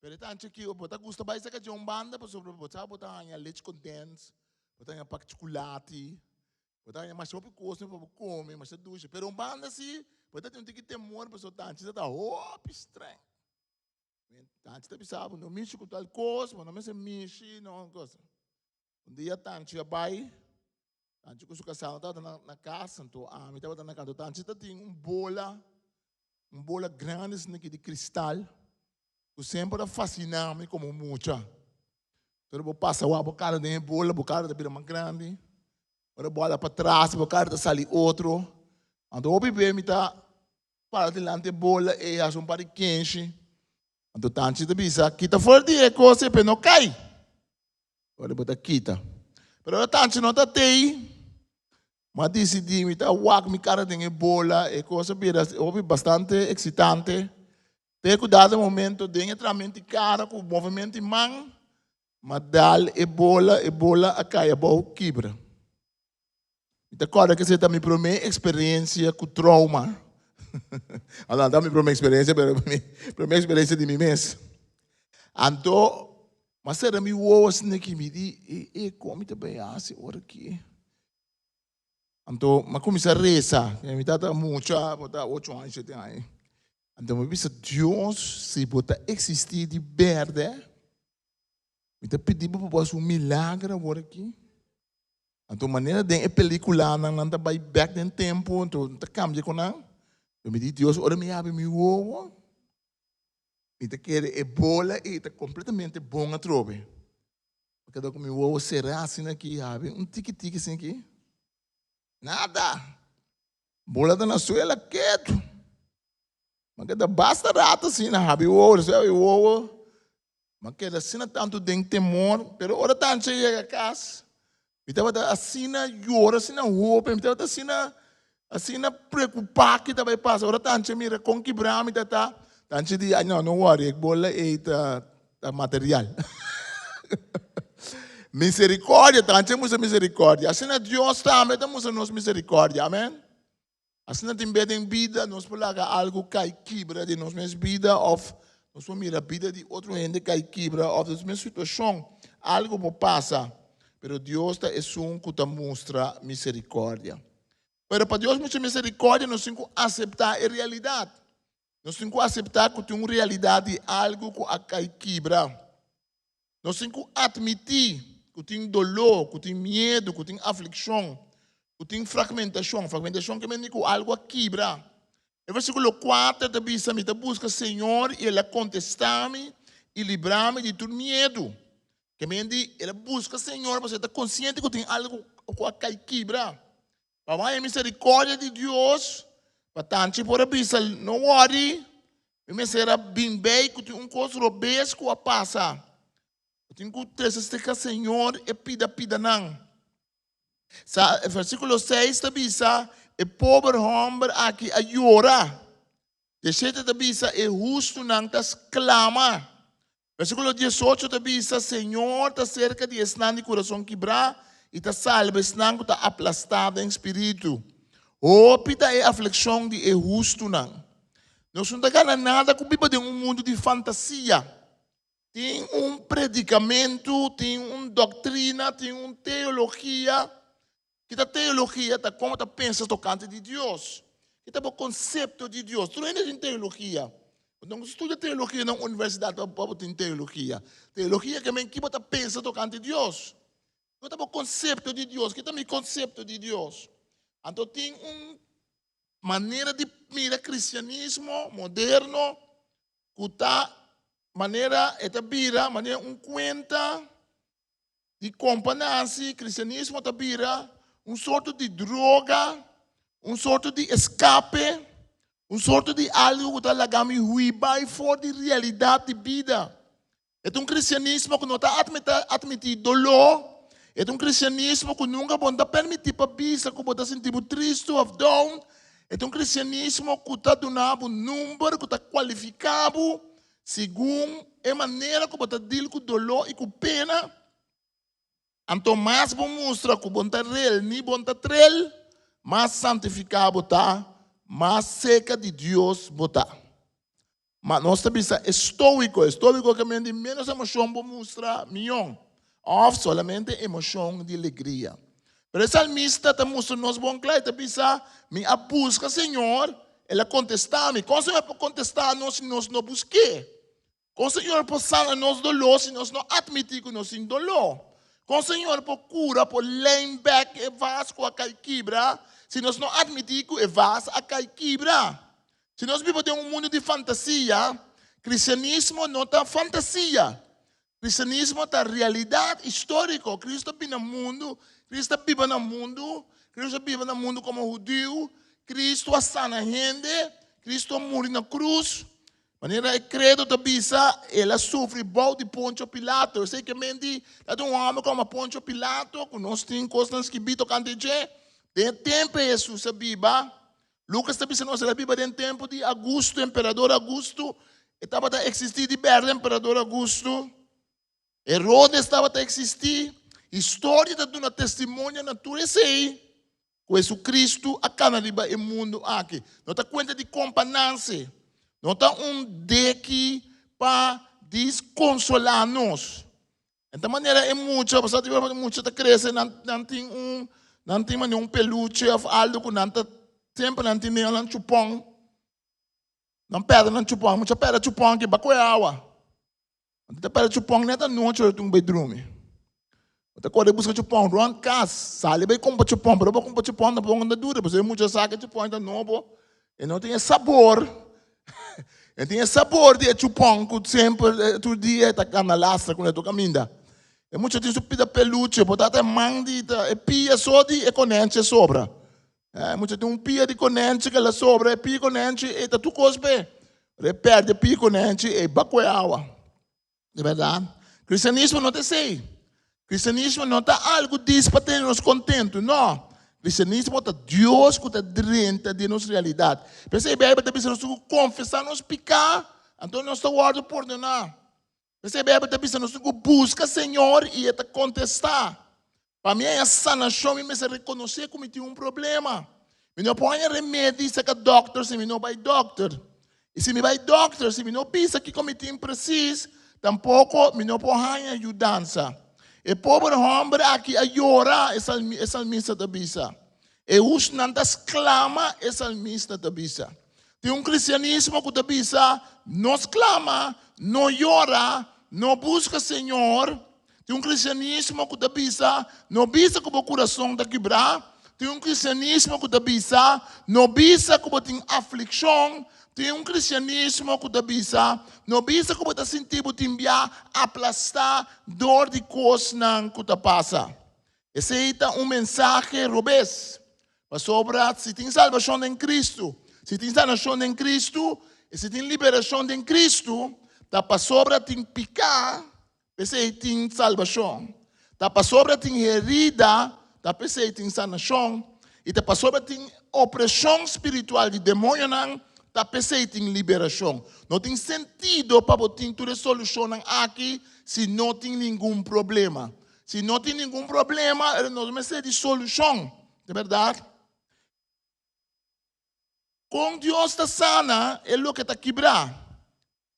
Mas tanque aqui, eu gostava de secar de banda, pessoal, botar leite condensado, botar pack de chocolate. Portanto, mas só porque coisa para comer, mas é ducha. Pero banda assim, portanto tem que ter temor para soltar. Antes está estranho. Antes está pensando, não mexe com tal coisa, não mexe, não coisa. Dia tanto já vai, tanto que o casal estava na casa, então a mim estava na casa, tanto está tem bola grande assim de cristal, que sempre fascina-me como mucha. Então eu passo a boca de bola, boca de bira mais grande. Ora bola para trás, o cara sali outro. Então o bebê me tá para delante bola e a um par de quente. Então tanto de bisa quita forte e coisa para não cai. Ora bota quita. Pero tanto não tá tei. Mas decidi me tá walk me cara de bola e coisa bira, ouvi bastante excitante. Ter cuidado no momento de entramente cara com movimento de mão, mas dal e bola a cair a boa quebra. Me acorda que essa é a minha primeira experiência com trauma. Não é a minha primeira experiência, mas a minha primeira experiência de mim mesmo. Então, mas era meu osso que me disse, como te bem assim, ora aqui. Então, mas comecei a rezar. Me dá muito, botar 8 anos, 7 anos. Então, eu disse, Deus, se botar existir de verdade, me pedi para fazer um milagre agora aqui. Então, maneira de película, não vai back no tempo, então, cambia com não. Eu me diz, Deus, ora me abre meu ovo. E te quer é bola e está completamente bom a trove. Porque do meu ovo será assim aqui, abre tique assim aqui. Nada. Bola da na suela quieto. Mas que basta rata assim, na abre o ovo. Mas que assim tanto tem temor, pero ora tanto chega a casa. Me estava assim na llora, assim na roupa, me estava assim na preocupar que estava passando. Ora tanto mira com quebrar, me tá. Tanto di não worry, bola é tá material. Misericórdia, tanto muita misericórdia. Assim na Deus também temos nos misericórdia, amém? Assim na tem bem vida, nós polaga algo cai quebra de nós mesma vida, ou nós vamos mirar a vida de outro gente cai quebra, ou das mesmas situação, algo pode passar. Pero Deus é um que mostra misericórdia. Pero para Deus mostrar misericórdia, nós temos que aceitar a realidade. Nós temos que aceitar que tem uma realidade, algo que cai quebra. Nós temos que admitir que tem dolor, que tem medo, que tem aflição, que tem fragmentação. Fragmentação que é algo que quebra. No versículo 4, diz: me busca Senhor e Ele contestar-me e livrar-me de todo medo. Que me diz, Ele busca Senhor, você está consciente que tem algo que cai quebra. Para a misericórdia de Deus, para tanto por abisal, não worry, me será bem que tem coisa robês que passa. Tem que ter Senhor e pida não. Versículo 6 diz: o pobre homem aqui a llorar. De 7 diz: o justo não clama. Versículo 18 diz: Senhor está cerca de estar de coração quebrado e está salvo, estar está aplastado em espírito. Pita é a aflição de justo não. Nós não estamos nada com viver em mundo de fantasia. Tem predicamento, tem doutrina, tem teologia. Que a teologia está como está pensa tocante de Deus. Que está o conceito de Deus. Tu não tem teologia. Então, estuda teologia na universidade para ter teologia. Teologia que que está pensa tocante de Deus. Que está o conceito de Deus. Que está o conceito de Deus. Então, tem maneira de mirar cristianismo moderno. Que está maneira maneira conta de companhia, cristianismo está sorte de droga, sorte de escape, sorte de algo que está lagami huibai fora de realidade de vida. É cristianismo que não está admitir dolor, é cristianismo que nunca pode permitir para bisa que pode sentir triste ou down, é cristianismo que está dando um número que está qualificado segundo a maneira que pode deal com dolor e com pena. Então, mais bom mostra que bom tá real, nem bom tá trel, mais santificado tá, mais seca de Deus botar. Mas nós também estoico que menos emoção bom mostra milhão, ou somente emoção de alegria. Pero o salmista está mostrando nós bom claro, está pensando, me busca Senhor, Ele contestar-me. Como o Senhor pode contestar nós se nós não busquemos? Como o Senhor pode sanar nosso dolor se nós não admitimos que nós temos dolor? Como o Senhor pode curar, pode lean back e vasco a cair quebra, se nós não admitimos que o vaso a cair quebra. Se nós vivemos em mundo de fantasia, cristianismo não está fantasia. Cristianismo está realidade histórica. Cristo vive no mundo, Cristo vive no mundo, Cristo vive no mundo como judeu, Cristo sana gente, Cristo morreu na cruz. Maneira é credo da bisa, ela sofre bom de Poncio Pilato. Eu sei que mente, é um homem como Poncio Pilato, que nós temos coisas que bito cante de tempo Jesus a Bíblia. Lucas está dizendo nós a Bíblia tem tempo de Augusto, imperador Augusto, estava a existir de Berlim, imperador Augusto. Herodes estava a existir. História da uma testemunha natureza aí. Jesus Cristo a canaliba o mundo aqui. Não está conta de companhia. Não está daqui para desconsolar-nos. Então, maneira é muito, você tem muito que crescer, não tem peluche, algo que não sempre não tem nem chupão. Não perde nem chupão, muita perde chupão que baco é água. Não perde chupão nem da noite eu tenho bedroom. Você pode buscar chupão, run casa, sale bem compra chupão, para comprar chupão não pode dura, você muito sabe chupão ainda novo. E não tem sabor. E tem sabor de chupão que sempre, todo dia, está canalastra quando tu caminha. E muitos têm supida peluche, botar mangdita, e pia só de conente sobra. Muitos têm pia de conente que ela sobra, e pia conente, e tá tu cospe. Reperde pia conente, e bacueawa. De verdade? Cristianismo não te sei. Cristianismo não está algo disso para ter nos contento, não. Cristianismo está Deus que está dentro de nossa realidade. Pensei, bem, está pensando confessar nos pecar, então nós estamos guardando por não. Pensei, bem, está pensando busca Senhor e está contestar. Para mim, a sanação me faz reconhecer que eu tenho problema. Eu não põe remédio, se é doctor, se eu não vai doctor. E se me vai doctor, se eu não pensa que eu tenho preciso, tampouco me não põe ajudança. E pobre homem aqui a llorar é salmista da bisa. E os nantas clama é salmista da bisa. Tem cristianismo que da bisa não clama, não llora, não busca Senhor. Tem cristianismo que da bisa não bisa que o coração da quebrar. Tem cristianismo que da bisa não bisa que tem aflição. Tem cristianismo que da bisa não bisa que você sentir que timbia aplastar dor de coisas que te passa. Esse é mensagem robês. Mas sobre se tem salvação em Cristo, se tem sanação em Cristo, e se tem liberação em Cristo, tá para sobre tem picar, esse tem salvação. Tá para sobre tem herida, tá esse tem sanação, e tá para sobre tem opressão espiritual de demônio não. Tá pensei em liberação. Não tem sentido para você ter solução aqui se não tem nenhum problema. Se não tem nenhum problema, não precisa de solução. De verdade? Com Deus está sana, é o que está quebrar.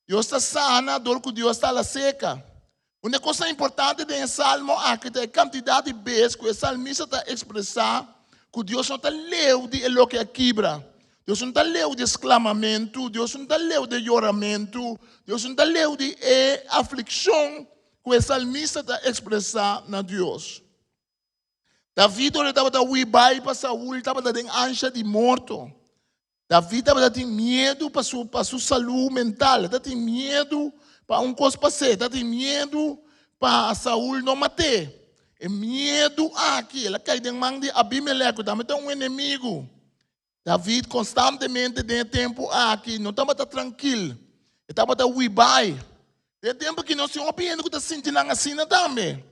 Deus está sana, dor que Deus está la seca. Uma coisa importante do Salmo aqui é a quantidade de vezes que o salmista está expressar que Deus não está leu de o que quebra. Deus não está leu de exclamamento, Deus não está leu de choramento, Deus não está leu de aflição que o salmista está expressando na Deus. David estava da uibai para Saúl, estava da ansia de morto. David estava da medo para sua saúde mental, estava da medo para coisa passar, estava da medo para Saúl não matar. E medo aqui, ela cai de mão de Abimeleque, também tem inimigo. David constantemente tem tempo aqui, não estava tranquilo, estava da uibai. Tem tempo que nós estamos vendo que está sentindo assim também.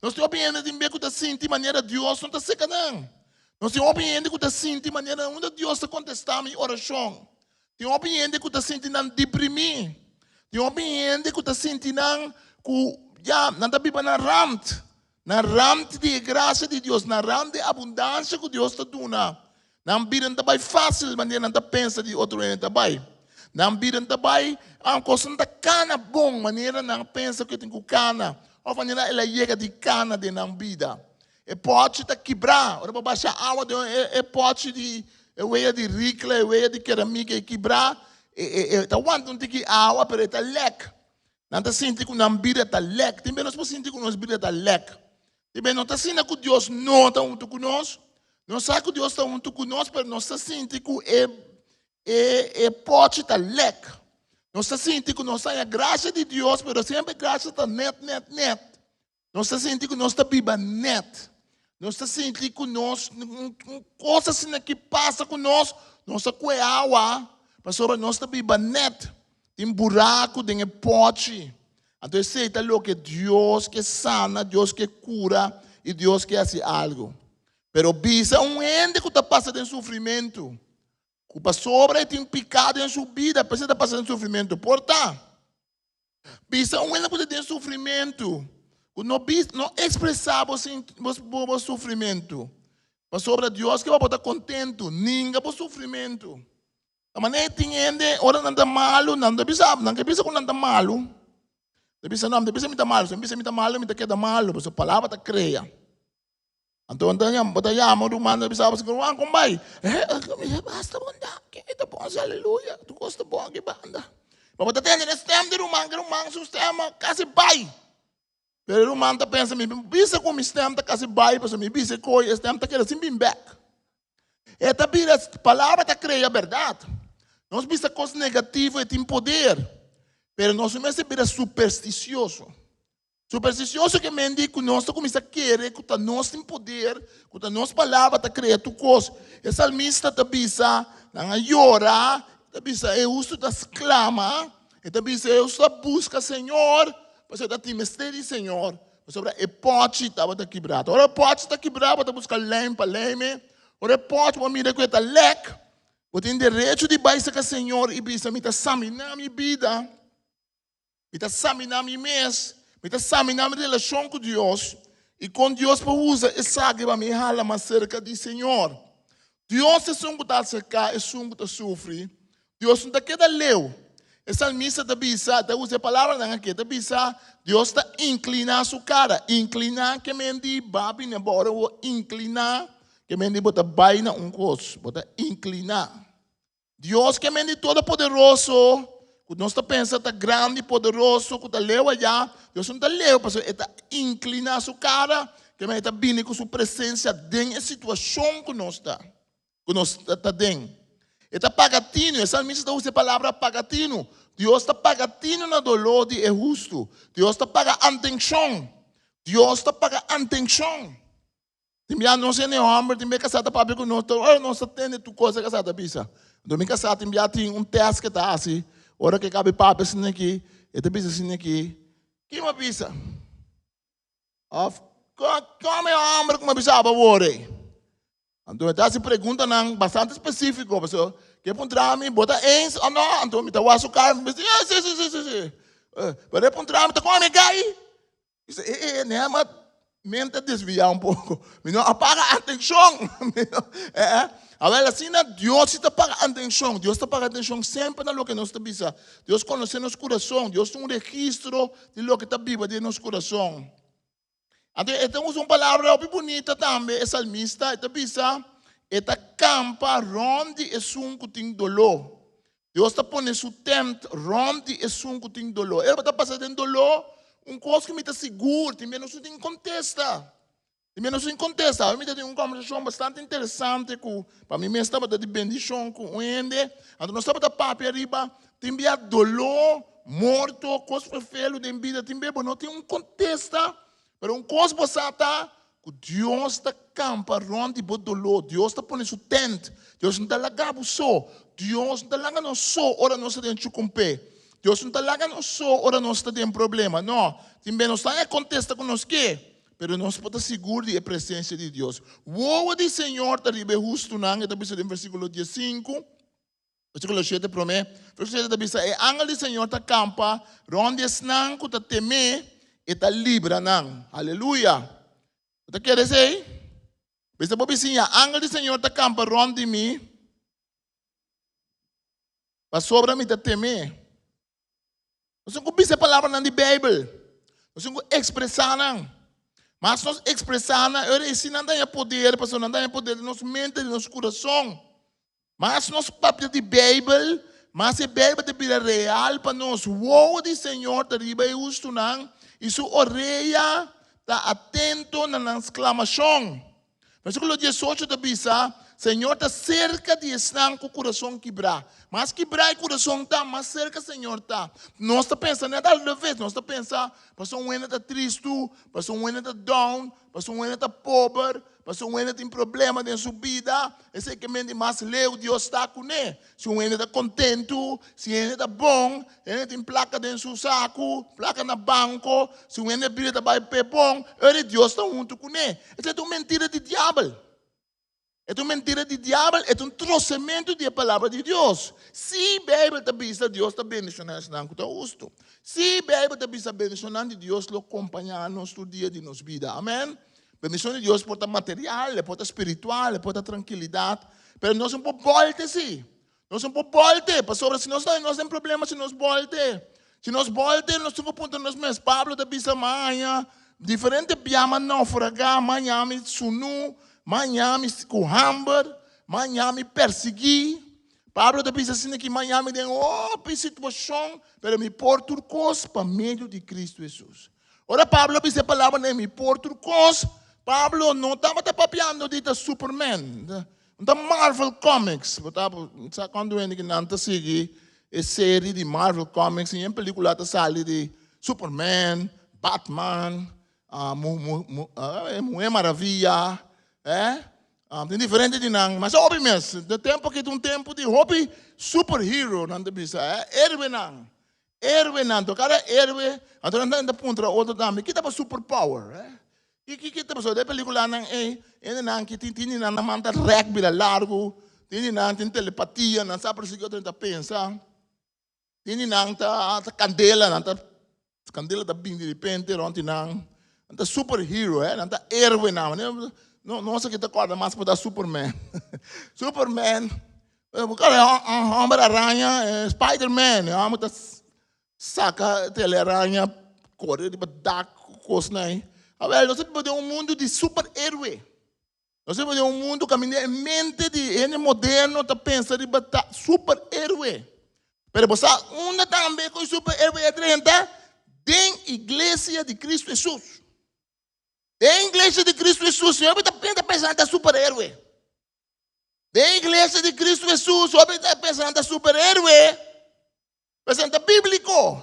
Nós estamos vendo que está sentindo de maneira Deus não está seca não. Nós estamos vendo que está sentindo de maneira onde Deus está contestando a minha oração. Estamos vendo que está sentindo deprimir. Estamos vendo que está sentindo que já não está vivendo na rant de graça de Deus, na rant de abundância que Deus está dando. Não viram também fácil, maneira não pensa de outro jeito também. Não viram também a coisa não cana bom, maneira não pensa que tem cana. Ou maneira ela chega de cana de não vida. E pode te quebrar. Ora para baixar água e pode de veia de ricla, veia de cerâmica e quebrar. Tá aguantando que água para está leque. Não está sentindo que não vida está leque. Também nós podemos sentir que nós vida está leque. Também não está sentindo que Deus não está junto conosco. Não sabe que Deus está junto conosco, mas nós está sentindo que pode estar leque. Nós está sentindo que nós temos a graça de Deus, mas sempre a graça está net. Nós está sentindo que nós está viva net. Nós está sentindo que nós, coisas assim que passa conosco, nós está com água, mas sobre nós está viva net. Tem buraco, tem pote. Então, esse é o que Deus que sana, Deus que cura e Deus que faz algo. Pero bisa ente que está passando em sofrimento. Que para sobre tem pecado em sua vida, precisa passar em sofrimento. Portanto, bisa ente que tem sofrimento. Que não expressava o sofrimento. Para sobre Deus que vai estar contente. Ninguém por sofrimento. A maneira tem ende, ora não está malo, não bisa que não está malo. Não bisa me está malo, não bisa me está malo, me está queda malo, porque a palavra está creia. Então, batayamos, rumano, bisaba sa kuruan, kumbay. Basta bunda, kita po ang hallelujah. Tu gosta po ang ibanda. Papatatyan, na stem de rumang, sistema, kasi bay. Pero rumang ta pensa, bisa ko mi stem ta kasi bay, pero mi bisa ko, stem ta kaya simbim back. Esta bila, palavra ta creia a verdade. Nós vemos coisas negativas e tem poder. Mas nós não somos supersticiosos. Supersticioso que me diz que nós começamos a querer, que nós temos poder, que a nossa palavra está criando coisas. E o salmista está dizendo, não llora, está dizendo, eu uso das clama, está dizendo, eu uso da busca, Senhor, mas eu estou mistério, Senhor. Mas sobre a pote estava quebrado. Ora, a pote está quebrado, para buscar lempa, leme. Ora, a pote, para mirar que está leque. Eu tenho direito de baixa com o Senhor e dizer, me está examinar minha vida, me está examinar minha mês, me está examinar minha relação com Deus. E com Deus, para usar essa que vai me ralar mais cerca do Senhor. Deus é um que está cercar, é um que está sofrer. Deus não está querendo leu. Essa salmista está bisa, usa a palavra aqui, está bisa, Deus está inclinar sua cara. Inclinar, que me diz, babi, né, bora, inclinar, que me diz, bota baina coisa, bota inclinar. Deus que me diz todo poderoso, que nós está pensando, está grande, poderoso, que está leu allá, Deus não está leu, mas ele está inclinar sua cara, que me está vindo com sua presença dentro da situação que nós está dentro. Está pagatino, essa salmista usa a palavra pagatino. Deus está pagatino na dolor de é justo. Deus está pagando atenção. Deus está pagando atenção. Timbia não sei nem homem, timbia casada para ver com nós. Não se atende tu coisa casada bisa. Domingo casada timbia tem teste que está assim. Ora que cabe papo assim aqui, eta bisa assim aqui. Que uma bisa? Como é homem como bisa para worry? Então, está se pergunta bastante específico, pessoal. Que pontrami, bota ens ou não? Então, me tawa su carne, me diz, sim. Para pontrami, tá como é gai? Isso né, mas mente desviar pouco. Me não apaga a atenção. Agora, assim, Deus está pagando atenção. Deus está pagando atenção sempre na lo que nós está bisa. Deus conhece nosso coração. Deus tem registro de lo que está vivo de nosso coração. Então, usa uma palavra bem bonita também, é salmista, está bisa, está campa, ronde é que tem dolor. Deus está pondo seu tempo, ronde é que tem dolor. Ele está passando dolor, coisa que me está seguro, também não se tem contesta. Também não se contesta. Eu me tenho uma conversação bastante interessante, para mim, estava de bendição com ele. Então, nós estamos de papo arriba, também dolor, morto, coisa perfeita de vida, também, não tem um contesta. Mas coisa passada, que Deus está campa ronde por dolor. Deus está pondo seu tente. Deus não está lagando só. Deus não está lagando só, ora nós estamos em pé. Deus não está lagando só, ora nós estamos em problema. Não, também nós estamos em contexto com nós que, mas nós podemos segurar a presença de Deus. O de Senhor está ribe justo não, está dizendo em versículo 15. Versículo 7 promete. Versículo 7 está dizendo, ángel do Senhor está campa, ronde esnan, que está temer, está livre não. Aleluia. Você quer dizer? Você pode dizer, ángel do Senhor está campa ronde mim, para sobre mim está temer. Nós não podemos a palavra na Bíblia. Nós não expressar não. Mas nós expressar não, eu disse, não tem poder, pastor, não tem poder de nossa mente, de nosso coração. Mas nós papel de Bíblia, mas a Bíblia de vida real para nós. O de Senhor está riba e justo não. E sua orelha está atento na exclamação. Versículo 18 da Bisa, Senhor está cerca de estar com o coração quebrar. Mas quebrar o coração está, mais cerca Senhor está. Nós está pensando, é da vez, nós está pensando, passou um ano está triste, passou um ano está down, passou um ano está pobre, passou um ano tem problema na sua vida. Esse é que mente mais leu, Deus está com ele. Se um ano está contente, se um ano está bom, ele tem placa dentro do seu saco, placa no banco, se um ano a vida vai para bom, Deus está junto com ele. Essa é uma mentira de diabo. É uma mentira de diabo, é um trouxamento da palavra de Deus. Se a Bíblia está vista, Deus está bendicionando esse nome que está justo. Se a Bíblia está vista, bendicionando Deus, lo acompanha no dia de nossa vida. Amém? Bendição de Deus pode ser material, pode ser espiritual, pode ser tranquilidade. Mas nós não podemos voltar, sim. Nós não podemos voltar. Pastor, se nós temos problemas, se nós voltar. Se nós voltar, nós temos ponto nos meses. Pablo está vista amanhã, diferente piama naufragar, amanhã me sunu, amanhã me cuhambar, amanhã me perseguir. Pablo está vista assim que amanhã me tem outra situação, mas me pôr turcos para meio de Cristo Jesus. Ora, Pablo disse a palavra, me pôr turcos. Pablo não estava papiando de Superman. Então, Marvel Comics, quando eu não segui a série de Marvel Comics, em película tá sali de Superman, Batman, Mulher Maravilha, tem diferente de não, mas hobby mesmo, do tempo que um tempo de hobby superhero, não te bisa, herói não, cada herói, então não tem ponto outro também, que tá superpower, que tá pessoa de película não não que tem não manda rugby largo, tem telepatia, não sabe o que eu tento pensar, não tá candela, não tá candela tá bem de repente, não tá superhero, não tá herói não sei que tá corda mais para Superman, Superman, Homem-Aranha, Spider-Man, tá saca tele-aranha, corre de dar coisa aí. Nós temos mundo de super-herói. Nós temos mundo que a mente de moderno está pensando em super-herói. Mas você uma também com super-herói é 30 tem igreja de Cristo Jesus. Tem igreja de Cristo Jesus, eu estou pensando em super-herói. Tem igreja de Cristo Jesus, eu estou pensando em super-herói. Pensando em bíblico.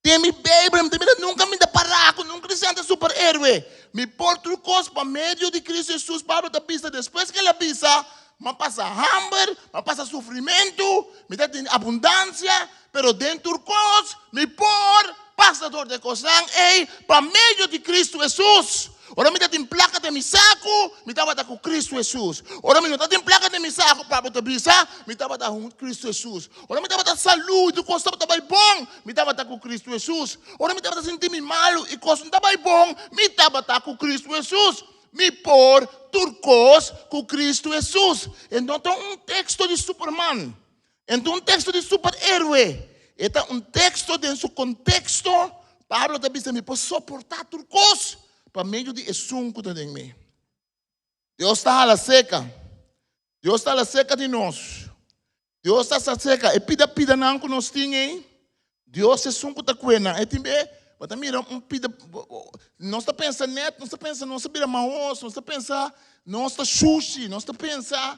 Tem minha Bíblia, nunca me dá paraco, nunca me senta super-herói. Me porto coisa para meio de Cristo Jesus, Pablo da pista, depois que ele pisa, me passa hambre, me passa sofrimento, me dá abundância, pero dentro coisa, me por passador de coisas, para meio de Cristo Jesus. Ora me dá em placa de meu saco, me dá com Cristo Jesus. Ora me não dá em placa de meu saco, Pablo da pista, me dá com Cristo Jesus. Ora me dá saúde, coisa estava bom, me dá com Cristo Jesus. Ora me dá sentir-me mal e coisa não estava bom, me dá com Cristo Jesus. Me por turcos com Cristo Jesus. Então tem texto de Superman. Então um texto de super-herói. Então um texto dentro do contexto, Pablo da pista me pode suportar turcos. Para meio de assunto também me. Deus está à seca. Deus está à seca de nós. Deus está à seca. E pida não que nós tínhamos. Deus é assunto da coena. E também, mas também pida. Nós está pensando neto, nós está pensando, nós está pida maos, nós está pensando, nós está sushi, nós está pensando,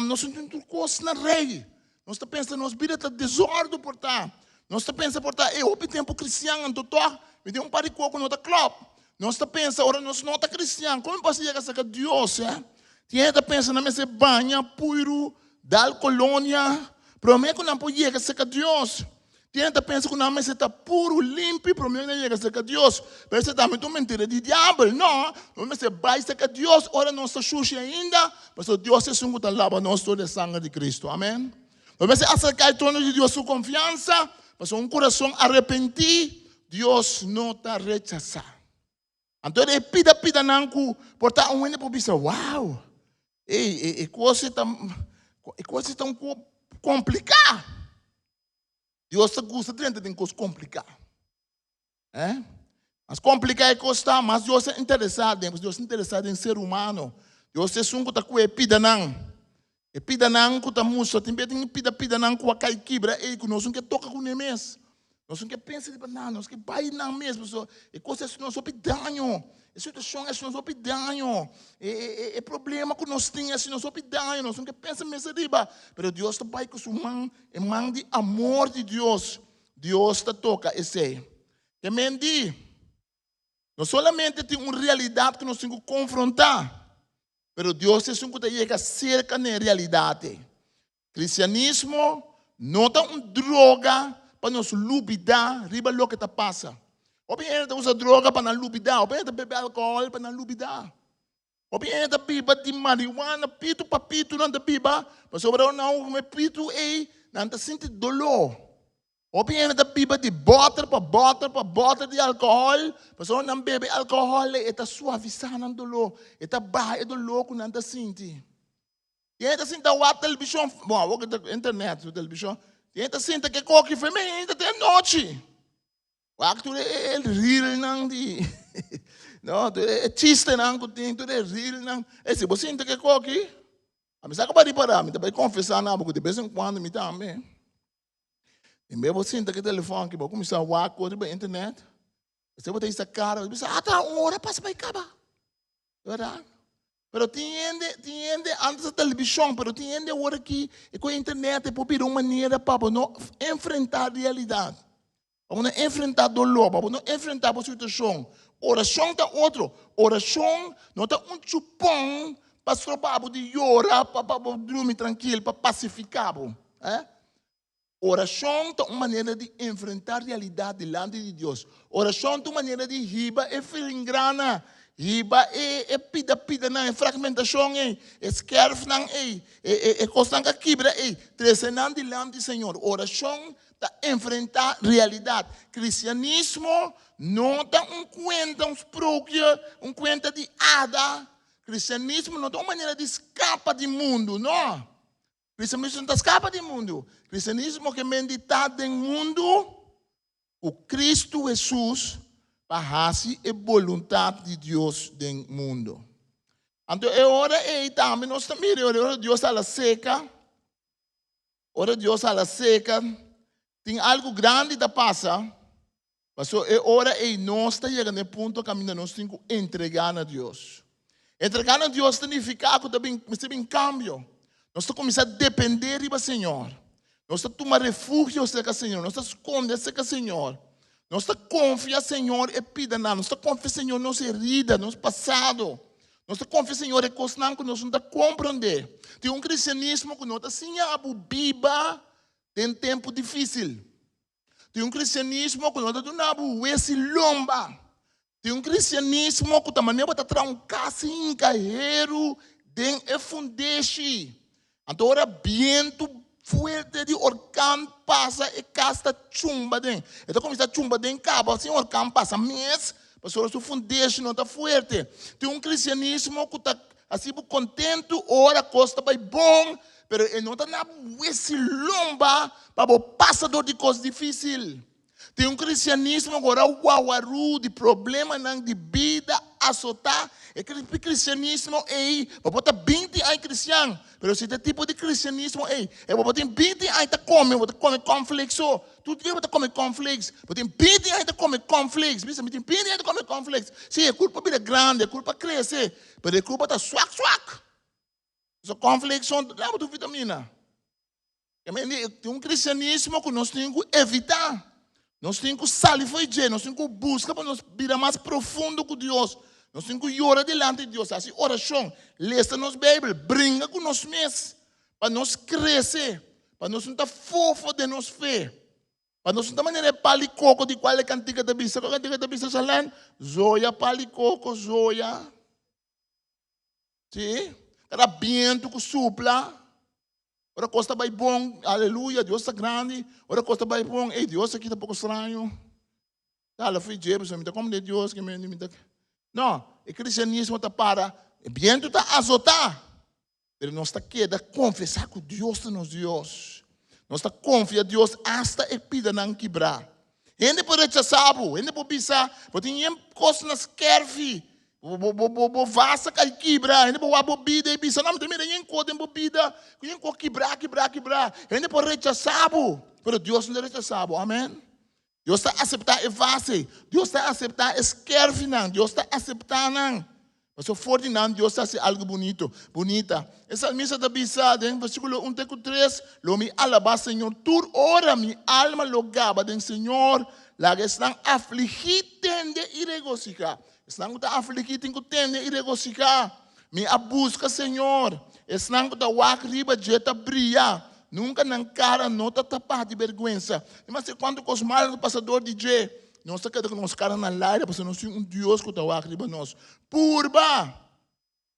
nós não tem coisa na rei. Nós está pensando, nós pida está desordem portar. Nós está pensando portar, eu houve tempo cristiano, doutor, me deu par de coco no club. Nós está pensando, ora nós não está cristiano, como pode chegar a Deus, Tinha gente pensa na mesa banha, puro, da colônia, prometo que não pode chegar a Deus. Tinha gente pensa que na mesa está puro, limpo, prometo que não chega a Deus. Mas você está muito mentira de diabo, não. Mas você vai a Deus, ora não está sujo ainda, mas Deus é um que lava nós todo o sangue de Cristo, amém? Mas você acercar o trono de Deus, sua confiança, mas um coração arrependido, Deus não está rechazando. Então ele pida nanku, portar um ano para pensar, uau, e coisa tão complicada. Deus gosta de coisa complicada, Mas complicar é coisa, mas Deus é interessado em ser humano. Deus é um que está com pida nanku está musa, tem pida nanku a cair quebra, que nós não que toca com ele mesmo. Nós não que pensa de banana, nós que vai não mesmo. E coisas não são pedanho. A situação é não são pedanho. E problema que nós temos não são pedanho. Nós não que pensa mesmo riba. Mas Deus está pai com sua mão, é mão de amor de Deus. Deus está toca esse. Que mendi. Não solamente tem uma realidade que nós temos que confrontar. Mas Deus é um que chega cerca da realidade. Cristianismo não é uma droga para nos lubidar, riba lo que está passa. Ou bem ainda usa droga para não lubidar, ou bem ainda bebe álcool para não lubidar. Ou bem ainda beba de marihuana, pito para pito, não beba, mas sobre não me pito não sente dolor. Ou bem ainda beba de bota para bota de álcool, mas não bebe álcool, está suavizando o dolor, está barra o dolor que não sente. E ainda sente a televisão, bom, internet, televisão. E ainda senta que qualquer família ainda tem noite. O acto é real não de, não é chiste não que tem, tudo é real não. E se você senta que qualquer, a mim sabe para parar, me também confessar não, porque de vez em quando me também. E mesmo você senta que telefone que vou começar a walk por internet, você botar essa cara, você tá uma hora passa para acabar, verdade? Pero tiende antes da televisão, pero tiende agora aqui com a internet para vir uma maneira para não enfrentar a realidade, para não enfrentar dolor, para não enfrentar a situação. Oração tá outro, oração não tá chupão para trobar de chorar, para dormir tranquilo, para pacificar, Oração é uma maneira de enfrentar a realidade diante de Deus. Oração é uma maneira de riba e filingrana. Riba e pida na fragmentação esquerf nang costan ka quebra tresenan diante do Senhor. Oração tá enfrentar realidade. Cristianismo não tá cuenta cuenta de ada. Cristianismo não é uma maneira de escapar do mundo, não. Cristianismo não escapa do mundo. Cristianismo que medita do mundo, o Cristo Jesus para a vontade de Deus no mundo. Então, é hora também nós também ora Deus a la seca. Ora Deus a la seca. Tem algo grande da passa. Mas é hora nós está chegando no ponto que nós temos que entregar a Deus. Entregar a Deus significa que também cambio. Nós estamos começando a depender do Senhor. Nós estamos tomando refúgio do Senhor. Nós estamos escondendo do Senhor. Nós confiamos, Senhor, e pida nada. Nós confiamos, Senhor, nossa herida, nosso passado. Nós confiamos, Senhor, e coisas que nós não compreendemos. Tem cristianismo que nós assim a biba em tempo difícil. Tem cristianismo que nós não esse lomba. Tem cristianismo que também não está trancado em carreiro, den efundeixe. Então, ora viento fuerte de orcão passa e casta chumba den. Então começa a chumba den cabo, assim orcão passa mês, mas o seu fundeixo não está forte. Tem cristianismo que está assim contente, ora costa vai bom, mas ele não está na esse lomba para o passador de coisas difíceis. Tem cristianismo agora uawaru de problema não de vida azotar. É que cristianismo para botar 20 anos cristiano, mas se tem tipo de cristianismo vou botar 20 anos tá come conflito. Tudo dia botar come conflitos. Botar 20 anos tá come conflitos. Bisa tem 20 anos tá come conflitos. Sim, a culpa é grande, a culpa cresce, mas a culpa tá swak. So conflitos são lá do vitamina. Tem cristianismo que nós temos que evitar. Nós temos que sair fora, nós temos que buscar para nós virar mais profundo com Deus. Nós temos que orar delante de Deus. Assim, oração, lê nos Bíblia, brinca com nós mesmos, para nós crescer, para nós não estar fofo de nós fé, para nós não estar maneira palicoco de qual é a cantiga da Bíblia. Qual é a cantiga da Bíblia? Salan, zoia, palicoco, zoia. Sim? Cada viento que supla. Ora costa vai bom, aleluia, Deus está grande. Ora costa vai bom, Deus aqui está pouco estranho. Ela foi Deus, me dá como de Deus que me dá. Não, o cristianismo está para, o viento está a azotar. Mas nós está queda confessar que Deus é nosso Deus. Nós está confiar Deus hasta a vida não quebrar. Ainda pode rechazar, ainda pode pensar, pode ter coisas nas querfi. Vasa que quebra, ainda pode bobida e bisa, não tem nem coisa em bobida, nem coisa quebrar. Ainda pode rechazar, mas Deus não rechaça, amém? Deus está aceitando a vase, Deus está aceitando a esquerda, Deus está aceitando. Mas se for de não, Deus está fazendo algo bonita. Essa missa da bisa, versículo 1-3, lo me alaba, Senhor, tu ora mi alma lo gaba del Senhor, la que están afligidos de regocijar. Estão afligidos de regocijar. Me busca, Senhor. Estão wak riba jeta brilha. Nunca na cara nota tapar de vergonha. Mas quando os malos do passador de J, nós estamos com os caras na laira, porque nós temos Deus que está wak riba nós. Purba.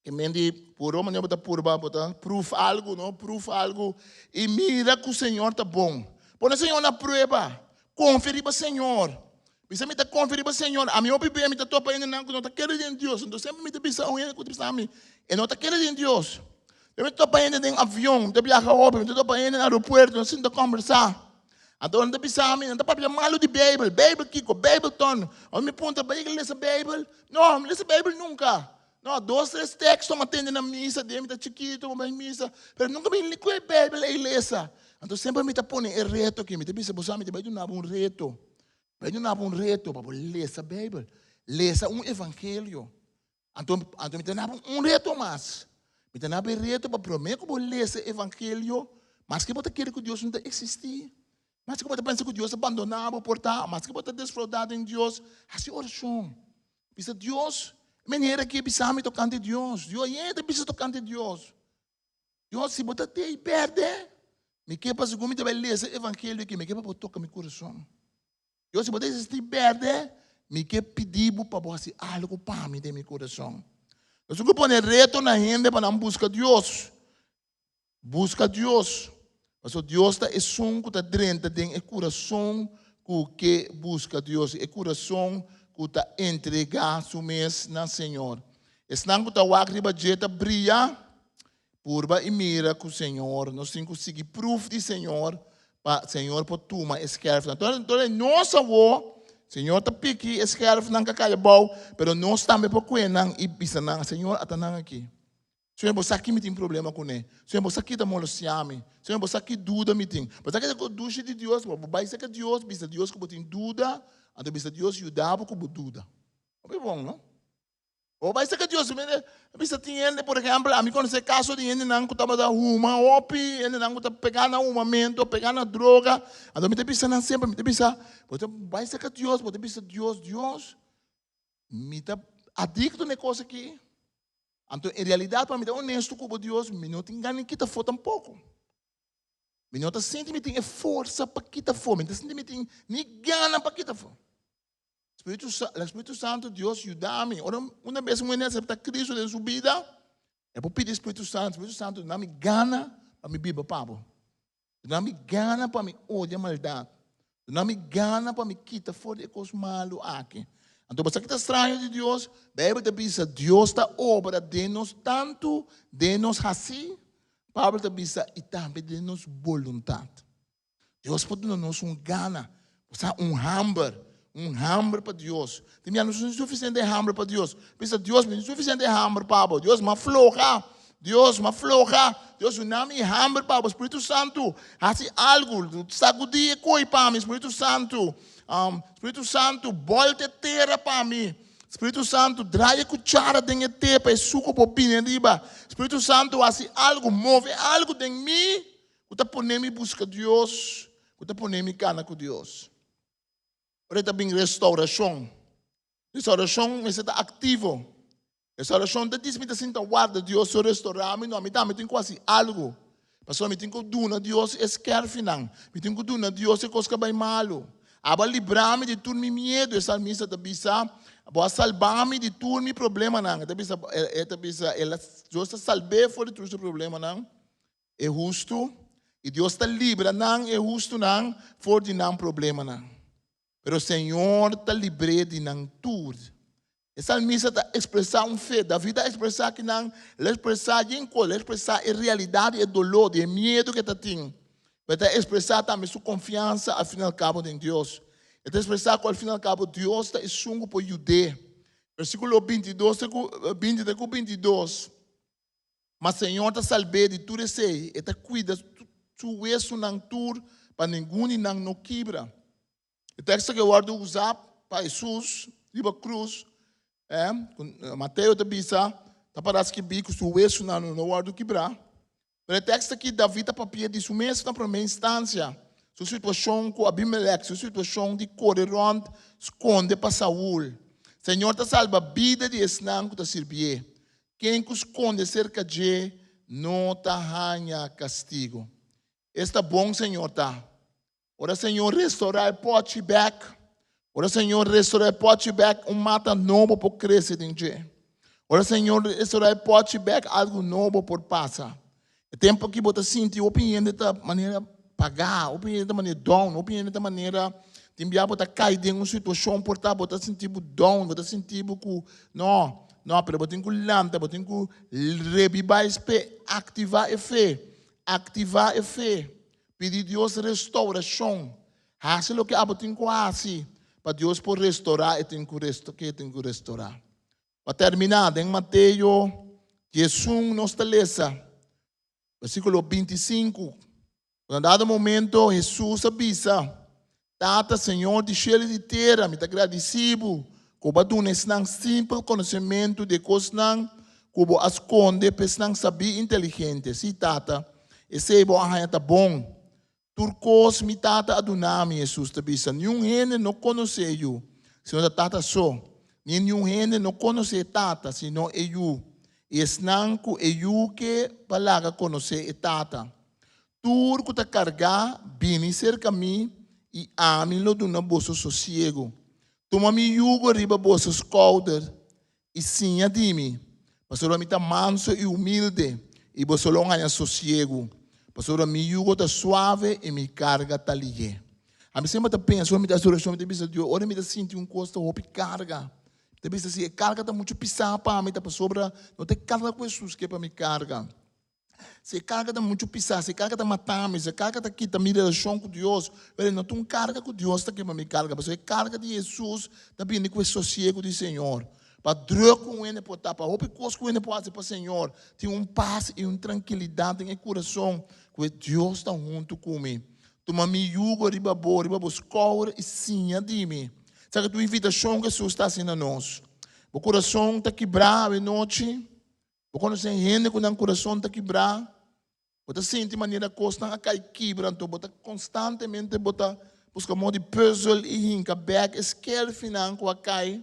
Que mendi puro, mas não botar purba, botar proof algo. E mira que o Senhor está bom. Põe o Senhor na prova. Conferir para o Senhor. Bisa me conferir para o Senhor. A minha opinião me topa ainda não está querendo em Deus. Então sempre me bisa o ainda que a mim. E não está querendo em Deus. Eu estou para ainda em avião, eu viajar óbvio, eu estou para ainda no aeroporto, eu sinto conversar. Então não bisa a mim, não está para malo de Bíblia Kiko, Bíblia ton. Eu me pergunta, para ele ler a Bíblia? Não, não lê a Bíblia nunca. Não, 2, 3 textos me atendem na missa, de está chiquito, mas missa, mas nunca me li a Bíblia e lesa. Então sempre me está pondo um reto aqui, me está bisa você me vai dar um reto. Vai dar um reto para ler a Bíblia, ler um evangelho. Então, me tem reto mais. Me tem reto para prometer que eu vou ler esse evangelho, mas que eu quero que Deus não existir. Mas que eu penso que Deus abandonado, portar, mas que eu estou desfrutado em Deus. Assim, oração. Bisa Deus, maneira que bisa me tocando Deus. Deus ainda bisa tocando Deus. Deus, se você te perde, me quer para segundo me ler esse evangelho que me quer para tocar meu coração. Deus, se você te perde, me quer pedir para você algo para mim de meu coração. Eu só põe reto na gente para não buscar Deus. Busca Deus. Mas Deus está que está dentro do coração que busca Deus. É coração que está entregar seu mês na Senhor. Esse não está o agriba jeta brilha purba e mira com o Senhor. Nós temos que seguir proof do Senhor para o Senhor pode tomar escravo. Então, nossa avó, Senhor está pique escravo não cacalha bom, pero nós também para coenang e bisa nang Senhor atanang aqui. Senhor, você aqui me tem problema com ele. Senhor, você aqui está molestiando. Senhor, você aqui dúvida me tem. Mas aqui é dúvida de Deus. Vai ser que Deus, bisa Deus que tem dúvida, então bisa Deus ajudava com dúvida. É bom, não? Ou vai ser que Deus, bisa tem por exemplo, a mim quando você caso de ele não estava da uma, opi, ele não está pegando um momento, pegando droga, então me bisa não sempre, me bisa, vai ser que Deus, Deus, me está adicto na coisa aqui. Então, em realidade, para mim, é honesto com Deus, me não tem ganho que está fora tampouco. Me não sente que tem força para que está fora, me não sente que tem nem gana para que está fora. O Espírito Santo, Deus ajuda-me. Uma vez que eu aceitar Cristo em sua vida, é para pedir Espírito Santo, não me gana para me beber papo. Não me gana para me odiar a maldade. Não me gana para me quitar fora de coisas malas aqui. Então, você que está estranho de Deus, deve pensar, Deus está obra de nós tanto, de nós assim, Pablo está pensando, e também de nós vontade. Deus pode nos gana, hambre para Deus. Tem não é suficiente hambre para Deus. Pensa, Deus não é suficiente hambre, Pablo. Deus me afloja. Deus não me hambre, Pablo. Espírito Santo, assim algo, sacudir coi para mim, Espírito Santo. Espírito Santo, volte terra para mim. Espírito Santo, draia cuchara dentro de te para suco popinha riba. Espírito Santo, assim algo, move algo dentro de mim. Você põe me busca Deus. Você põe me cana com Deus. Ora também restauração. Restauração, você está ativo. Restauração, não diz que você está guarda Deus restaurar-me. Não, me tem quase algo. Pastor, me tem que dar Deus esquerfe não. Me tem que dar Deus coisa que vai malo. Aba livrar-me de todo meu medo, essa missa da bisa, aba salvar-me de todo meu problema não. Ela Deus está salve fora de todo problema não. É justo e Deus está livre não, é justo não, fora de não problema não. Pero o Senhor está livre de não tudo. Essa missa está expressar fé, da vida expressar que não, expressar em cola, expressar a realidade e dolor, e medo que está tendo. Para expressar também sua confiança, ao final e cabo, em Deus. Para expressar que, ao final e cabo, Deus está junto para ajudar. Versículo 22. Mas o Senhor está salve de tudo isso. E está cuida do isso não tudo, para ninguém não quebra. O texto que eu vou usar para Jesus, na cruz, Mateus está dizendo, está parece que bico o isso não vou quebrar. O texto aqui, Davi está papia de isso mesmo na primeira instância. Sua situação com Abimeleque, sua situação de correr onde esconde para Saúl. Senhor está salva a vida de Esnão que está servindo. Quem que esconde cerca de não está ganha castigo. Está bom, Senhor, tá? Ora, Senhor, restaurar o pote back. Ora, Senhor, restaurar o pote back, mata novo por crescer em dia. Ora, Senhor, restaurar o pote back, algo novo por passar. O tempo que você sente, opinião de maneira pagar, opinião de maneira down, opinião de maneira de enviar você cair em uma situação por estar você sentir down, você sentir que não, pero você tem que levantar, você tem que revivar ativar a fé, pedir Deus restauração, fazer o que você tem que fazer para Deus por restaurar e tem que restaurar. Para terminar, em Mateus, Jesus nos lesa. Versículo 25. Em dado momento, Jesus avisa: Tata, Senhor, de cheio de terra, me está agradecido Kuba dunes nang simple conhecimento de coisas nang kubo asconde pes nang sabi inteligente. Si tata, esse bo ahaya ta bom. Turcos mi tata adunami Jesus tabisa. Nenhum rende não conhece eu. Senão tata só. Nenhum rende não conhece tata, senão eu. E esnang ku eu que palaga conhece e tata. Tur ku ta carga bini cerca mi e ami lo duna bolso sossego. Toma mi yugo riba bolso scolder e sinha dimi. Pastor mi ta manso e humilde e bolso longa sossego. Pastor mi yugo ta suave e mi carga ta ligue. A mim sempre ta pensa, me ta solução, me bisa Deus, ora me ta senti costa hopi carga. Te bisa se carga ta muito pisar para me ta sobra, não te carga com Jesus que para me carga. Se carga está muito pisar, se carga está matando, se carga está aqui, está me relação com Deus, mas não tem carga com Deus, está aqui para me carga, mas a carga de Jesus está vindo com o sossego do Senhor. Para droga com ele por tapar, roupa coisa com ele por fazer para o Senhor, tem paz e tranquilidade em coração, que Deus está junto comigo. Toma mi jugo riba escola e sim de mim. Sabe que tua invitação que Jesus está sendo a nós. O coração está quebrado em noite. Quando você rende com o coração está quebrado, você sente de maneira que está quebrando, então você constantemente busca modo de puzzle e hinca back, esquerda final com a cai.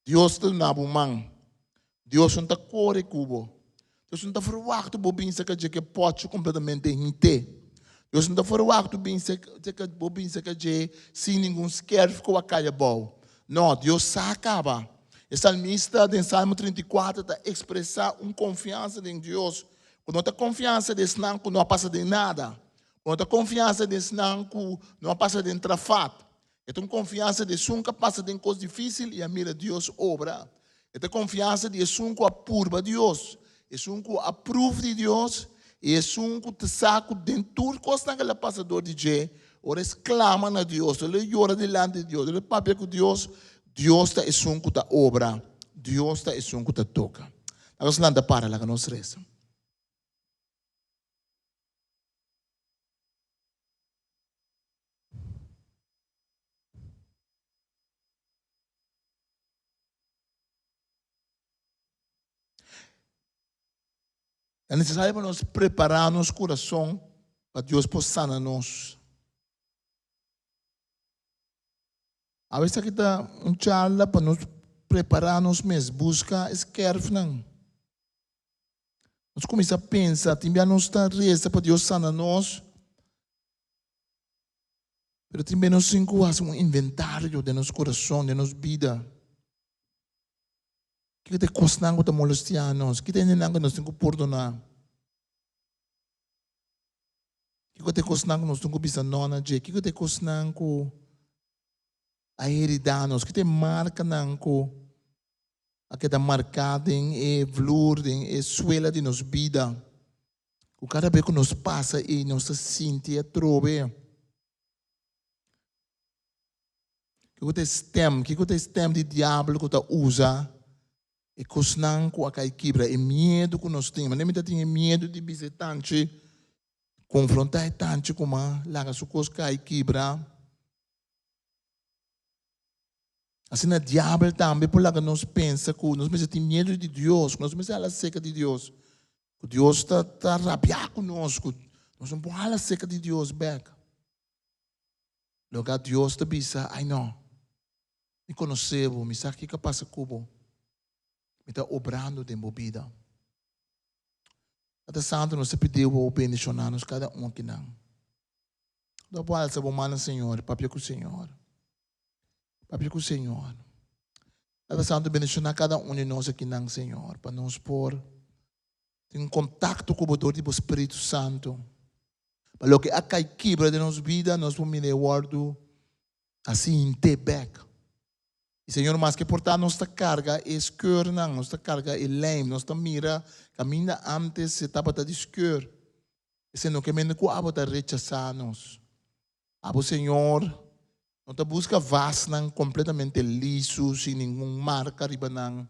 Deus está na mão. Deus não está corre cubo. Deus não está verwacht bobin se que pode completamente inte. Deus não está verwacht bobin se que sem nenhum esquerdo com a cai bom. Não, Deus sacaba. O salmista, em Salmo 34, está expressar uma confiança em Deus. Quando não tem confiança desse não passa de nada. Quando tem confiança desse não passa de trafato. Tem confiança de nunca passa de coisa difícil e a mira Deus obra. Tem confiança de nunca apurba Deus. Nunca aprova de Deus. E nunca te saco dentro coisa que ele passa de dia. Ora exclama na Deus. Ele ora delante de Deus. Ele papel com Deus. Deus está é um que obra, Deus está é um que toca. Nós landa para lá que nós reza. É necessário para nós preparar nosso coração para Deus possa sanar nós. A vezes aqui está charla para nos preparar-nos mesmo, buscar esquerdo não. Nós começamos a pensar, também nós está reza para Deus sanar nós, mas também nós temos um inventário de nosso coração, de nossa vida. Que te cosnan ko te molestianos, que te nenang nós temos que perdonar. Que te cosnan nós temos que bisanona, que te cosnan ko a heridanos, que te marca nanco, a que te marcado em flor, em suela de nos vida. O cada vez que nos passa e nos sente a trove. Que te stem de diabo que te usa, e cosnan com a quebra, e medo que nós temos. Nem me tem medo de visitar, confrontar tanto como lá sua coisa quebra. Assim, o diabo também, por lá que nós pensa que nós temos medo de Deus, nós temos a seca de Deus. Que Deus está rabiado conosco. Nós não podemos a seca de Deus back. Logo, Deus está dizendo, ai não, me conheceu, me sabe o que passa com me está obrando de movida. Até santo nós pediu o bendicionar-nos cada um aqui não. Depois, essa bomana, Senhor, papai com o Senhor. Papai com o Senhor. Até santo bendicionar cada um de nós aqui não, Senhor, para nós pôr em contato com o poder do Espírito Santo. Para que a quebra de nossa vida, nós vamos me guardar assim em te-back. E Senhor, mas que portar nossa carga é escuro, nossa carga é lame, nossa mira, caminha antes, se estava de escuro. E Senhor, que menos que abo de rechazar-nos. Abo, Senhor, não te busca vasnan completamente liso, sem nenhuma marca, riba nang.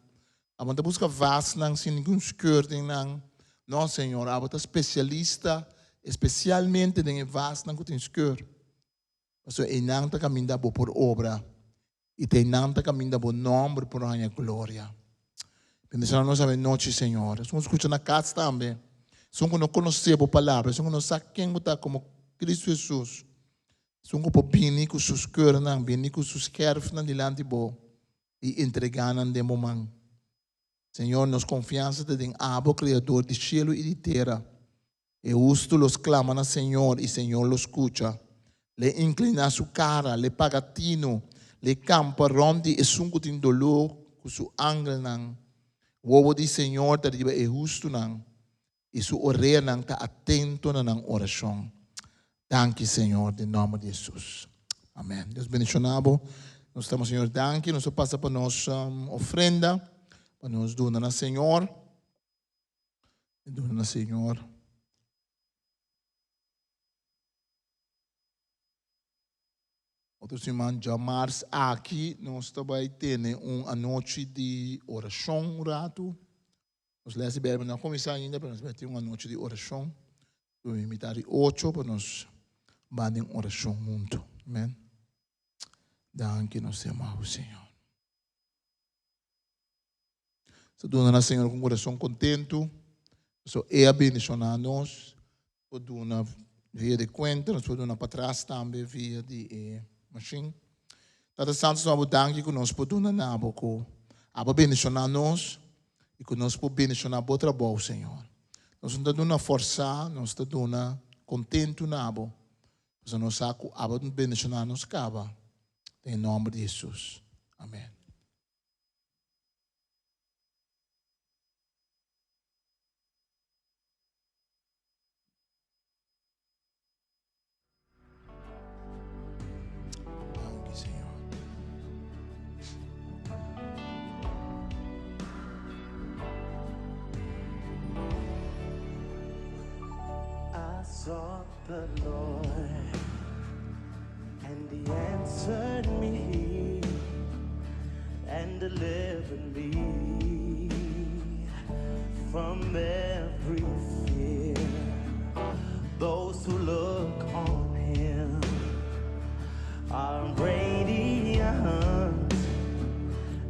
Abo, te busca vasnan sem nenhum escuro, nang. Não, Senhor, abo, te especialista, especialmente em vasnan que tem escuro. Mas o enang te caminha por obra. e tem nanta caminho da bom nome por a glória. Bendição nós essa noite, Senhor. Somos escutando na casa também. Somos não conhecer a palavra, somos não saber quem está como Cristo Jesus. Somos por bem com seus curnas, bem com seus querfs na dilante bo e entregar na de momento. Senhor, nos confiança de tem abo criador de cielo e de terra. E justo los claman al Señor y Señor lo escucha. Le inclina su cara, le pagatino, le campa rondi e sungutin dolor con su ángel nan. Wowo di Señor te diba e justo nan. E su orella nan ta atento na nan oração. Danke, Senhor, em nome de Jesus. Amém. Deus bendicionado. Nós estamos, Senhor, danke. Nós passa para nós ofrenda. Para nós doar na Senhor. Doar na Senhor. Outros irmãos, já março aqui, nós também temos uma noite de oração, um rato. Nós lemos não começar ainda, mas nós vamos ter uma noite de oração. Vou invitar 8 para nós banhem oração junto. Amém? Danke, nós amamos o Senhor. Se dona na Senhor com o coração contento, só é abençoar nós, pode dar via de conta, nós podemos dar para trás também via de machine. Tata Santos, nós danke que nós podemos dar com abençoar nós e que nós podemos abençoar o trabalho, Senhor. Nós não estamos força, nós estamos contento na abo. Nós sabemos que abo abençoar nos cava. Em nome de Jesus. Amém. Sought the Lord, and He answered me and delivered me from every fear. Those who look on Him are radiant.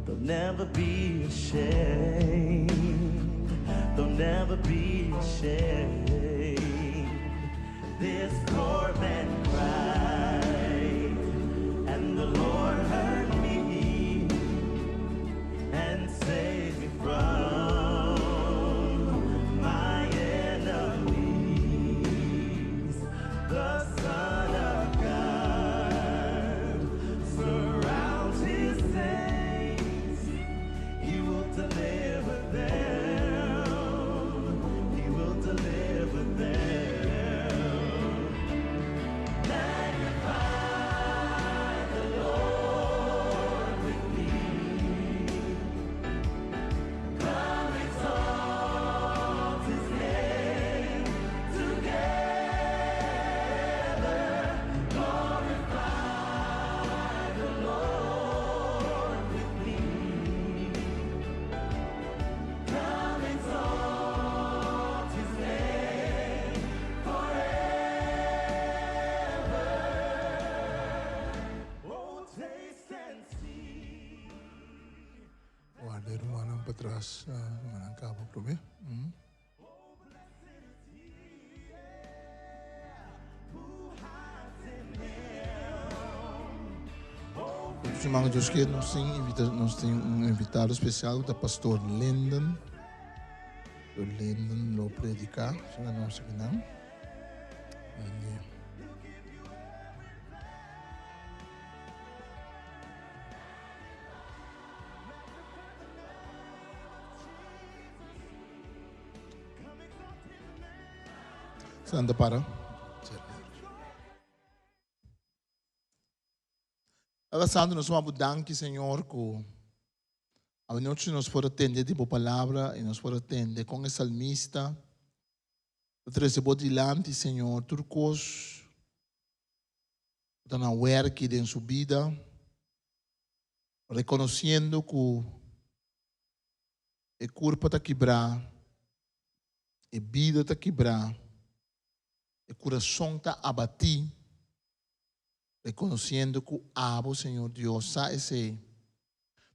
They'll never be ashamed. They'll never be ashamed. This poor man cried, and the Lord heard me and saved me from my enemies. The Son of God surrounds His saints. He will deliver them. He will deliver them. Atrás, manangkabo probe. Os irmãos de que nós temos um invitado especial da pastor Lyndon. O Lyndon lo predicar, se não sei que não. Anda para. Agora, Santo, nós vamos dar Senhor, que a noite nos for atender de boa palavra e nos for atender com o salmista. Nós recebemos dilante, Senhor, turcos, que estão a work em sua vida, reconhecendo que o corpo está quebrado, a vida está quebrada. O coração está abatido, reconociendo que abo, Senhor Deus, sa esse.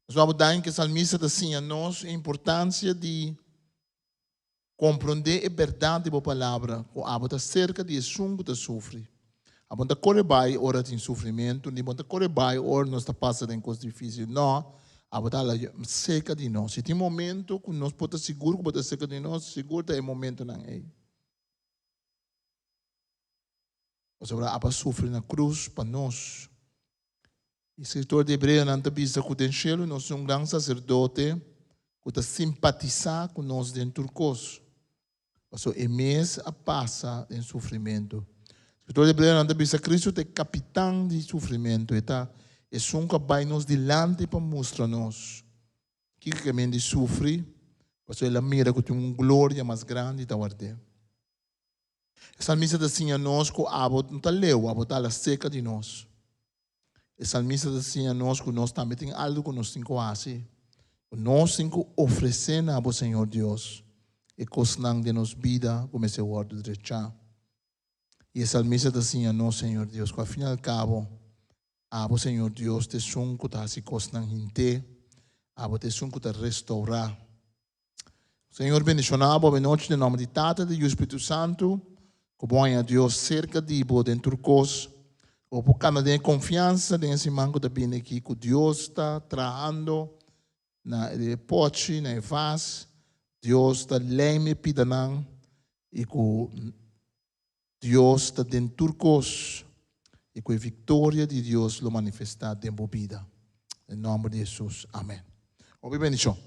Nós vamos dar que o salmista assim a nós a importância de compreender a verdade da palavra, que abo está cerca de sungo que sofre. Abo está corre bem hora de sofrimento, nem está corre bem hora nós está passando em coisas difíceis. Não, abo está cerca de nós. Se tem momento que nós podemos seguro que está cerca de nós, seguro é o momento não é. Mas agora abo sofre na cruz para nós. O escritor de Hebreu não está vista que o cielo nós somos um grande sacerdote que está simpatizar com nós dentro do curso. Mas o mês passa em sofrimento. O escritor de Hebreu não está vista Cristo é capitão de sofrimento. E nunca vai nos delante para mostrar-nos que realmente sofre. Mas ele mira que tem uma glória mais grande da guarda. O salmista está assim a nós que o abo não está leu, o abo está seca de nós. O salmista está assim a nós que nós também temos algo que nós temos que fazer. Nós temos que oferecer ao Senhor Deus. E coisas de nossa vida, como esse word de recha. E o salmista está assim a nós, Senhor Deus, que ao fim e ao cabo, abo Senhor Deus, te son que está assim coisas gente, abo te son que está restaurar. Senhor, bendicionado, boa noite, em nome de Tata e do Espírito Santo, que bom a Deus cerca de bo dentro do cos, ou por causa de confiança, nesse manco da bem aqui, que Deus está trabalhando na pote, na vas, Deus está leme pidanang, e que Deus está dentro do cos, e que a vitória de Deus lo manifesta dentro da vida. Em nome de Jesus, amém. Bendição.